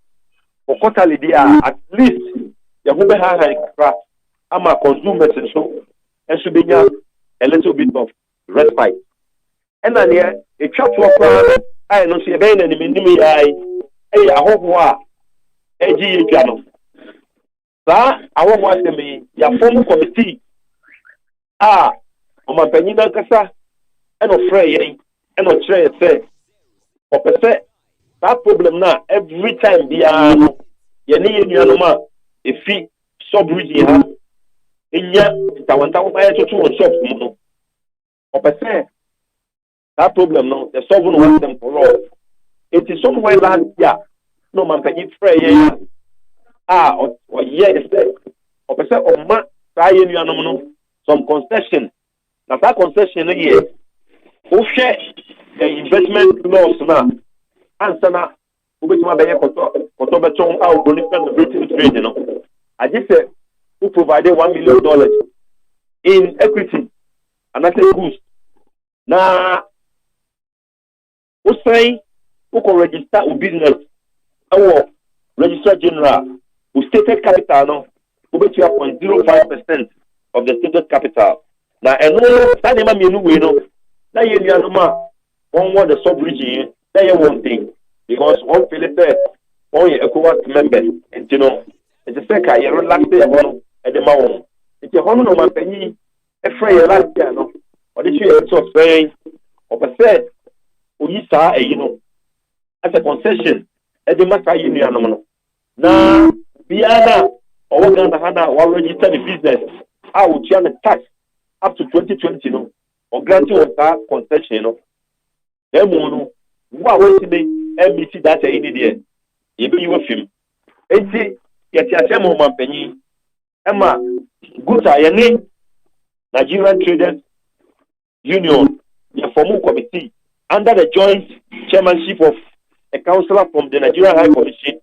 okota le dia at least ya go be ha ama consumers so and should be a little bit of respite and then here a chat to I no see be na ni minimi ai ahoho a eji yedwa no sa ahoho asemi ya form committee o ma panyin na kasa e no frɛ yen e no kyerɛ sɛ o pese that problem na every time bia no ye ne yenua no ma efi sub region ha enya tawanta wo ba to wo shop mu no o pese that problem no the solve no one them for all it is somewhere last year no man pay free or yes or person or ma try you no some concession na that concession here o share the investment laws na answer na o be ma be koto beton a o bonify the trade no I just say who provided $1 million in equity and that's a boost na o say who can register a business our registrar general who stated capital no who bet you 0.05% of the stated capital now and no that never mean we no na ye nua no ma one want the sub region that you one thing because one feel it on your ECOWAS members and you know it's a second you relax there one at the mouth it's a hono no man penny e free last year no or the you so saying or percent we saw you know as a concession at the master union no na biana or Ghana hana or register the business I will charge the tax up to 2020 no or grant you that concession no dem no wa we see MBC that in there e be you film enti yet asemo man panyin ema guta ye ni Nigerian Traders Union ya form committee under the joint chairmanship of a councillor from the Nigerian High Commission,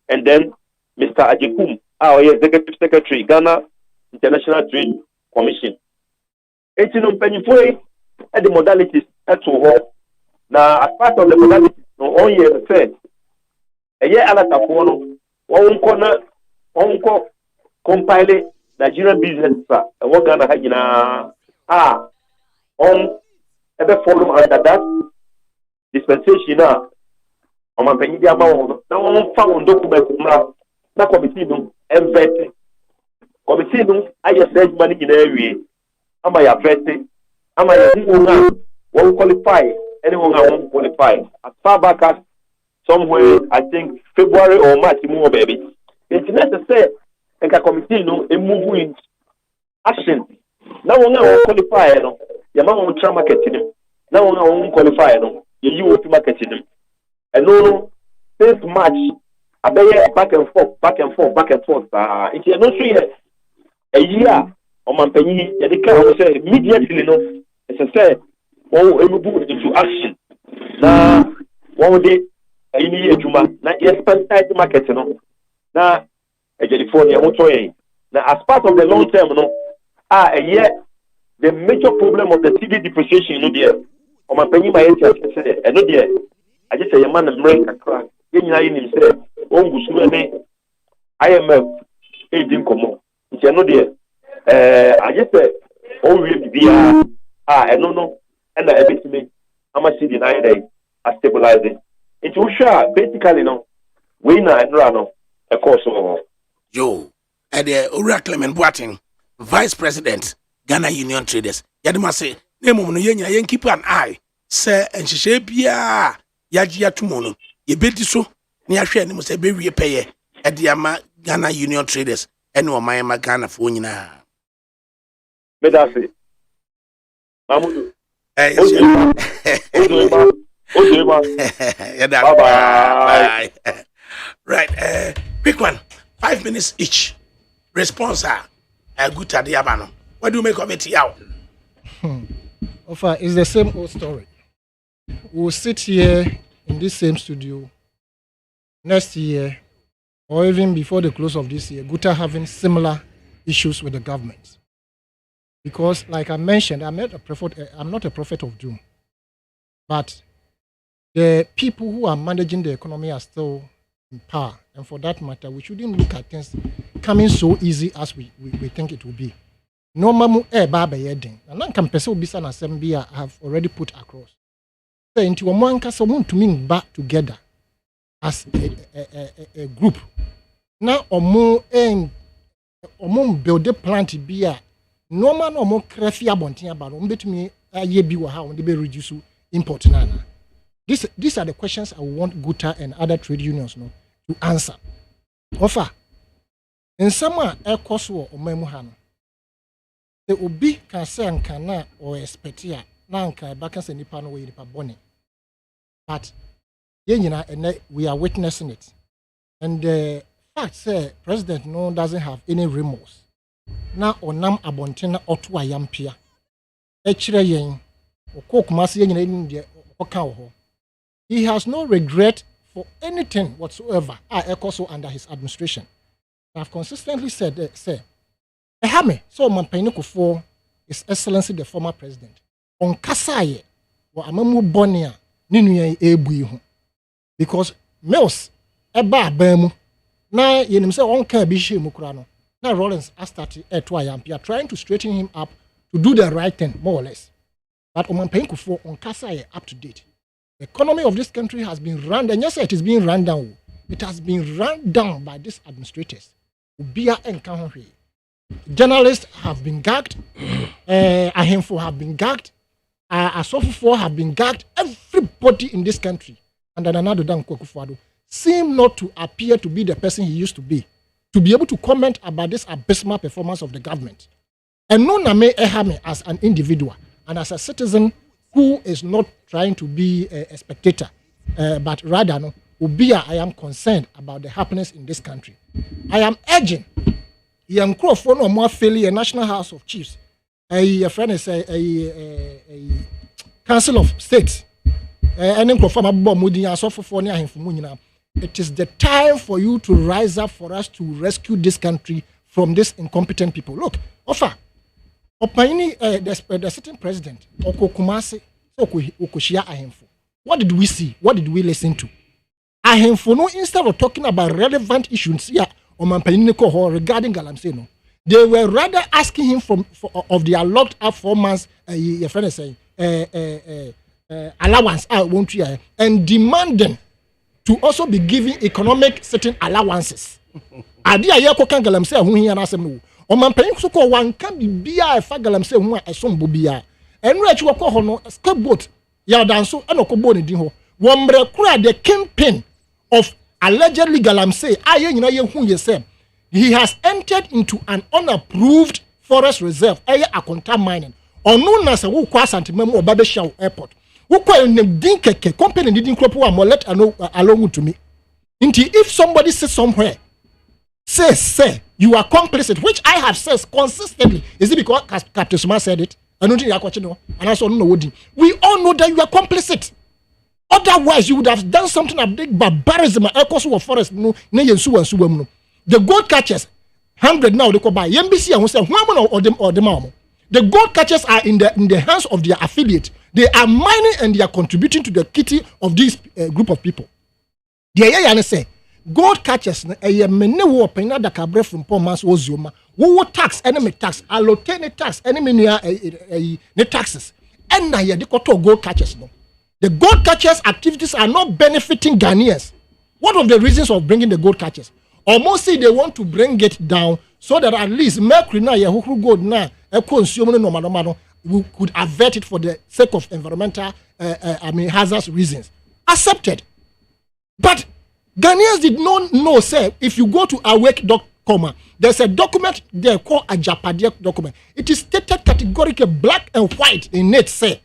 and then Mr. Ajekum, our Executive Secretary, Ghana International Trade Commission. It's in Pennyfoy at the modalities at all. Now, as part of the modalities, no only said, a year at a phone, one corner, compile Nigerian business, and what Ghana Hagina on ever follow under that dispensation now. On my penny, now one found document na committee no envete committee no aye search money in area ama ya vete ama ya won't qualify anyone won't qualify as far back as somewhere I think February or March more baby it's necessary and a committee no a move in action now one won't qualify no ya ma won try marketing now one won't qualify no you will marketing and no since March I back and forth. If you don't see a year on my penny, you can say immediately, no, it's a say, oh, move into action. Now, one day, I need a juma, now, yes, tight market, no. Now, a California, now, as part of the long term, no, a year, the major problem of the TV depreciation, no, dear, on my penny, my say, and no, dear, I just say a man and break a crack. You say, IMF aging come it's no dear. I just say, oh, we be I no, and I bit me. I'm a city 9 days, I stabilize it. It's sure, basically, no, we and run a course of Yo, at the Ura Clement Boating, Vice President, Ghana Union Traders. Yadima say, Nemo Yen keep an eye, sir, and she shape ya Yajia Tumono. Ye beti so near share ni must be repay at the Ghana Union Traders and no my Ghana for nyina. Medase. Mamudu. Bye. Right, quick one. 5 minutes each. Response good at the Abano. What do you make of it out? It's the same old story. We'll sit here in this same studio next year or even before the close of this year, Guta having similar issues with the government. Because like I mentioned, I'm not a prophet of doom. But the people who are managing the economy are still in power. And for that matter, we shouldn't look at things coming so easy as we think it will be. No mamu baba yeding. And then can person be an assembly I have already put across. So into a man can someone to mean back together as a group. Now omo build a plant be a no man omo crafty abontia but between a year be how on the be reduce import nana. These are the questions I want Guta and other trade unions to answer. Offer in summer air cost or memuhano. The obi can say and cannot or expect here. Now back and nipa no way nipa boni. But we are witnessing it. And the fact say President doesn't have any remorse. Now onam abontina otwa yampia. Echire yen okok masi yen he has no regret for anything whatsoever under his administration. I've consistently said say ehame so mampanyiko for His Excellency the former president on kasaye wa amamu bonia ninuye ebu ho because Mills eba abamu na yenim say on ka bi hye kura no na Rollins started to ayampia trying to straighten him up to do the right thing more or less, but omampanyiko for on kasaye up to date. The economy of this country has been run down. Yes, it is being run down. It has been run down by these administrators. Ubia and Kahonwe. Journalists have been gagged. Ahemfo have been gagged. Asofo have been gagged. Everybody in this country, and Nana Dan Kufuor, seem not to appear to be the person he used to be able to comment about this abysmal performance of the government. And no name ehame as an individual and as a citizen who is not trying to be a spectator, but rather, Ubia, I am concerned about the happiness in this country. I am urging young Crawford or more fairly a National House of Chiefs, a friend is a Council of States, any perform about Moody and so for near him from Munina. It is the time for you to rise up for us to rescue this country from these incompetent people. Look, offer. The sitting president, Oko Kumasi, Okoshia Ahemfo. What did we see? What did we listen to? Ahemfo, no, instead of talking about relevant issues here regarding Galamsey, they were rather asking him of their locked up 4 months, your friend is saying, allowance, and demanding to also be giving economic certain allowances. Adia yako kan Galamsey hu hiya na asem no. Omanpanyin so ko wan kan bibia e fa Galamsey hu a esombo bia. Enru achi wo ho no scapegoat ya danso e no ko bo ne din ho. Wombre kura the kingpin of allegedly Galamsey aye nyina ye hu yesem. He has entered into an unapproved forest reserve eye akonta mining. Onu na se wo kwa santimam obabesha airport. Wo kwa ne din keke company din kropo am let alone to me. If somebody says somewhere say you are complicit, which I have said consistently, is it because Captain Suma said it? I don't think you are watching, and I saw no wording. We all know that you are complicit. Otherwise, you would have done something of big barbarism. Forest, no, the gold catchers, 100 now they go by. MBC and say or them. The gold catchers are in the hands of their affiliate. They are mining and they are contributing to the kitty of this group of people. The say gold catchers a mene wo pena ADAKABRI Frimpong Manso ozioma wo tax enemy tax allocate tax enemy ne taxes and na ye de koto gold catchers no. The gold catchers activities are not benefiting Ghanaians. What of the reasons of bringing the gold catchers? Almost say they want to bring it down so that at least mercury na ye who gold na e consume no we could avert it for the sake of environmental hazardous reasons. Accepted. But Ghanaians did not know, say, if you go to awake.com, there's a document there called a Japadia document. It is stated categorically black and white in it, say.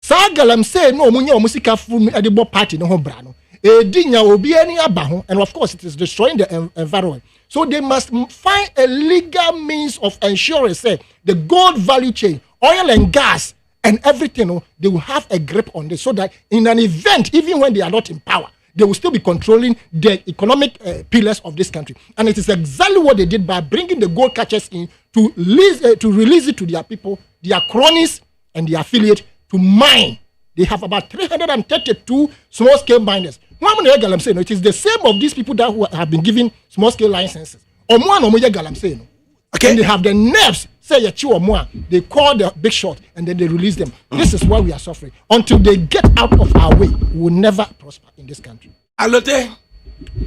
Sa Galamsey no munya musika fu edible party no brano. Dinya obi any abaho, and of course it is destroying the environment. So they must find a legal means of ensuring, say, the gold value chain, oil and gas, and everything, they will have a grip on this so that in an event, even when they are not in power, they will still be controlling the economic pillars of this country. And it is exactly what they did by bringing the gold catchers in to release it to their people, their cronies, and their affiliate to mine. They have about 332 small-scale miners. It is the same of these people that who have been given small-scale licenses. Okay. And they have the nerves, say they call the big shot and then they release them. This is why we are suffering. Until they get out of our way, we will never prosper in this country. Alote.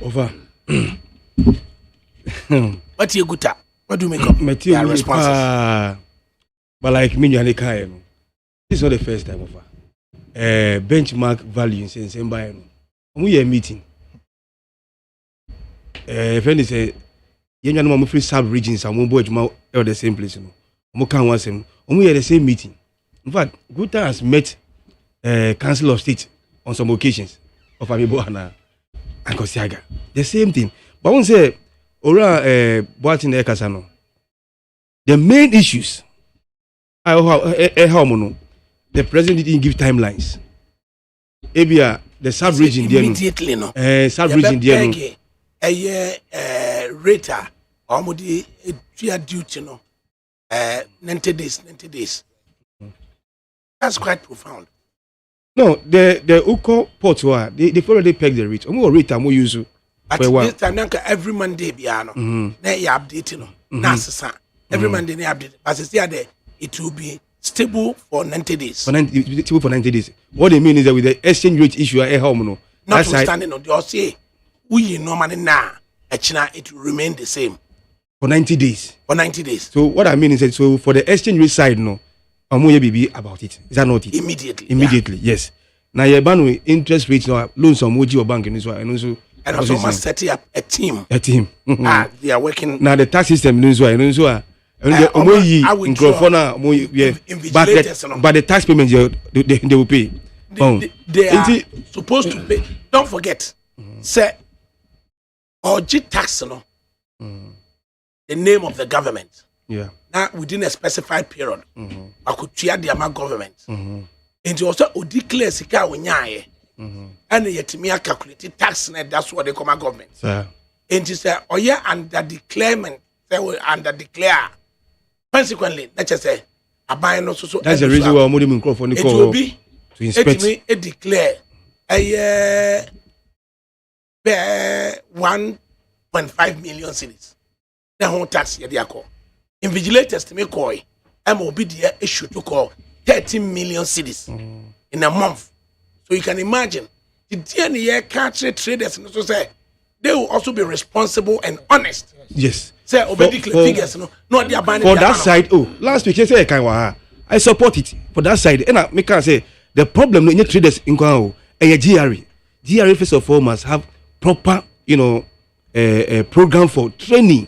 Over. What's your good? What do you make of their responses? But like me, this is not the first time over. Benchmark value in same by we are meeting. Friend is a young free sub regions and one boy the same place. We can once him. We are the same meeting. In fact, Guta has met Council of State on some occasions of Amibo and Kosiaga. The same thing. But I won't say Ora Boatin Ekasano. The main issues the president didn't give timelines. Ebia the sub region immediately no. Sub region there no. Rata almost duty no. 90 days. That's quite profound. No, the Uko port they've already pegged the rate. More rate more use. At this time, every Monday piano. Na ya update no. Na every Monday na update. But it's there it will be stable for 90 days. Stable for 90 days. What they mean is that with the exchange rate issue at home, no. Notwithstanding, no, they say we normally now it will remain the same for 90 days. For 90 days. So what I mean is that so for the exchange rate side, no, Amoye BB about it. Is that not it? Immediately, yeah. Yes. Now your ban interest rates no loans on Moji or bank and also must set up a team. They are working. Now the tax system but the tax payments they will pay. They are supposed to pay. Don't forget, say, or tax, no, the name of the government. Yeah. Now within a specified period, I could cheer the government. nti also o declare sika wonyae and yetimi calculate tax net that's what they call my government sir nti say oye under declarement say under declare consequently let's just say aban no so that's the reason why omodi microphone ni call to inspect it declare 1.5 million cedis na hon tax ye dey call invigilators to me call am obi dey issue to call 13 million cedis in a month. So you can imagine the DNA country traders so say they will also be responsible and honest. Yes. Say obedi figures no they abandon for that side. Oh, last week you say I support it for that side. And I make say the problem no traders in Kwao a GRE. GRE first of all must have proper, a program for training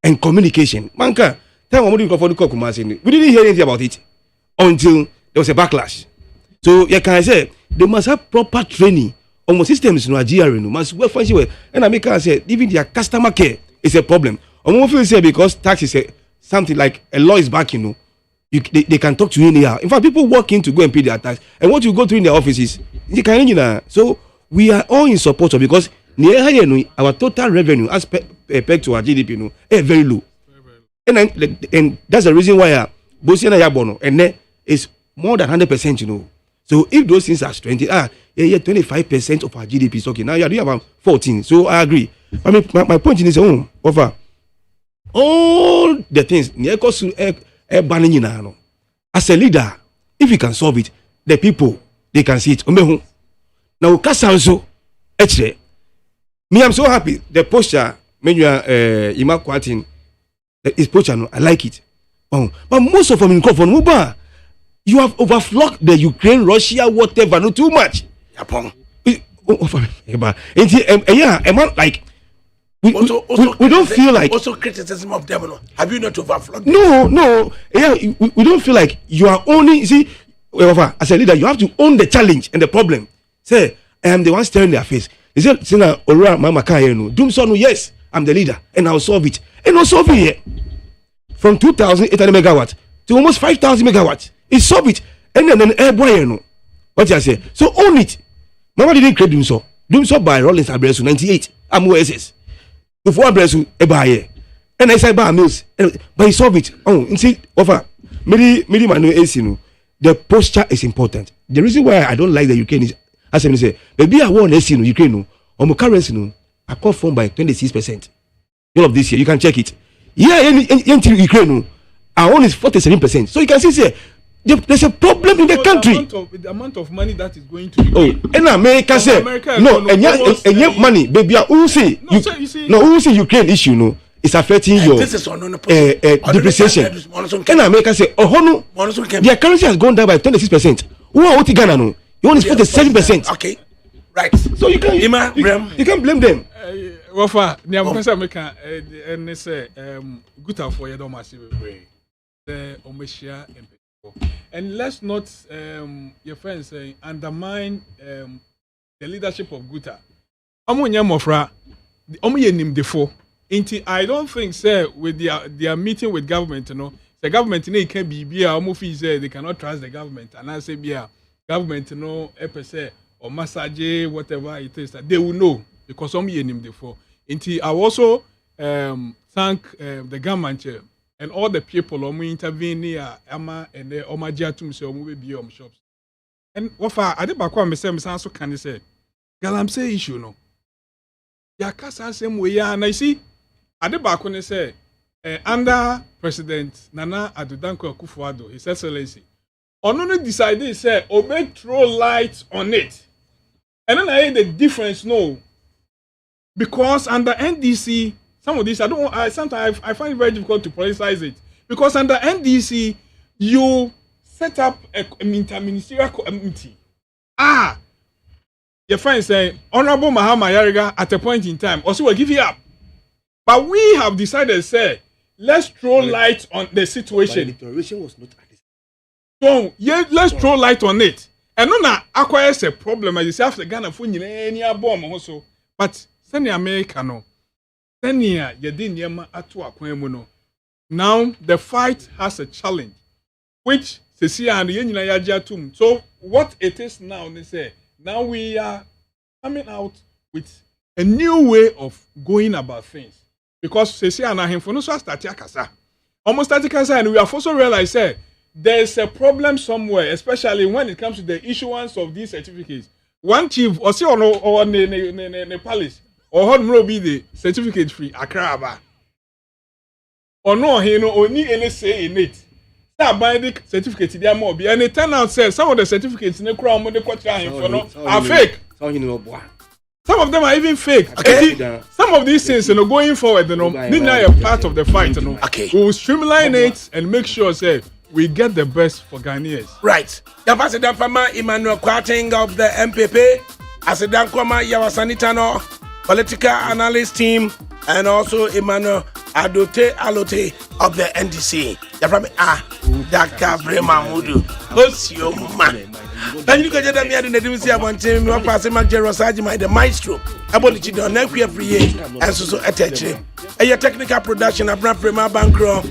and communication. Manka, time we didn't hear anything about it until there was a backlash. So you can say they must have proper training on the systems in Nigeria. Must work function well. And I make say even their customer care is a problem. I'm feel say because tax is something like a law is back, they can talk to you anyhow. In fact, people walk in to go and pay their tax, and what you go through in their offices, you can. So we are all in support of because our total revenue as pegged to our GDP is very low, and that's the reason why Bosiana Yabono and then is more than 100%. So if those things are 25% of our GDP is okay. Now you are doing about 14. So I agree. I mean, my point is over all the things as a leader, if you can solve it, the people they can see it. Now Kasanso, me, I'm so happy. The posture, when you are Ima Kwatin, is posture. I like it. But most of them in Muba. You have overflocked the Ukraine, Russia, whatever, not too much. Like we don't feel like also criticism of them. Have you not overflocked? No. Yeah, we don't feel like you are only. You see, as a leader, you have to own the challenge and the problem. Say, I am the one staring their face. He said, "Sina Ora Mama Kayeno, Doomson, yes, I'm the leader, and I'll solve it, and I'll solve it here from 2,800 megawatts to almost 5,000 megawatts." He solve it, and then airboy, what I say. So own it. Mama didn't create Doomso. Doomso by Rollins Abresu 98. I'm OSS. Before Abresu, Ebaye. And I say by Mills. But he solve it. Oh, you see, offer. Many Manu Esino. The posture is important. The reason why I don't like the Ukraine is, as I say, maybe I want Esino, Ukraine, or my currency, I call form by 26%. All of this year, you can check it. Yeah, until Ukraine, our own is 47%. So you can see, say, there's a problem in the country. The amount of money that is going to Ukraine. Oh, and America say no, and your money, baby. Who say who say Ukraine issue? It's affecting your depreciation. And America say, oh no, their currency has gone down by 26%. Who are Ghana? No, you only 47%. Okay, right. So you can blame them. Wafa, the American and they say good for your massive way. The Omeshia and let's not your friends say undermine the leadership of Guta. I don't think say with their meeting with government, the government can be they cannot trust the government, and I say government say or massage whatever it is that they will know because I also thank the government and all the people who intervene near Ama and the Omajatum so we be shops. And what I did back one so can say Galamse issue no. Yakasa same way and I see I did back when they say under President Nana Adudanko Akufo-Addo, His Excellency, only decided say obey throw light on it. And then I hear the difference no. Because under NDC some of this, sometimes I find it very difficult to politicize it. Because under NDC, you set up a interministerial committee. Your friend say, Honorable Mahama Yariga, at a point in time, also will give you up. But we have decided, say, let's throw light on the situation. The declaration was not at this. So, yeah, let's throw light on it. And no, acquires a problem, as you say, after Ghana, any bomb also. But, send the American, no. Now the fight has a challenge, which see and yenina yaja tum. So what it is now, they say, now we are coming out with a new way of going about things. Because see and him for no so start yakasa. Almost start yakasa, and we have also realized there's a problem somewhere, especially when it comes to the issuance of these certificates. One chief or see or ne palace or how will be the certificate free Accra or no he no only any say in it. That by the certificate there more be and it turn out says some of the certificates in the crown when they are fake. Some of them are even fake. Okay. Some of these things going forward, need a part of the fight. Okay. We will streamline it and make sure we get the best for Ghanaians. Right. Ambassador Fama Emmanuel Quarting of the MPP, Asidan Kwama Yawasanitano, political analyst team, and also Emmanuel Alote of the NDC. ADAKABRI Mahmudu. Osioma. And you can get me at the Nedusia one team, your passing Majerosaji, the maestro, Abolichi Don Nequia Free, and so attached. A technical production of Prima Bankro,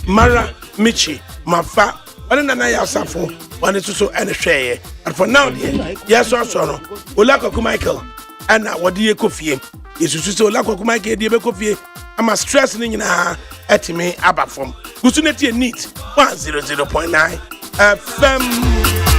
Mara Michi, Mafa, and then I have Safo, one is also and a share. And for now, yes, also, Olako Michael, and what do you coffee? Is to Olako Michael, dear coffee. I'm a stressing in her at me, Abba from Gusuneti and Neat 100.9 FM.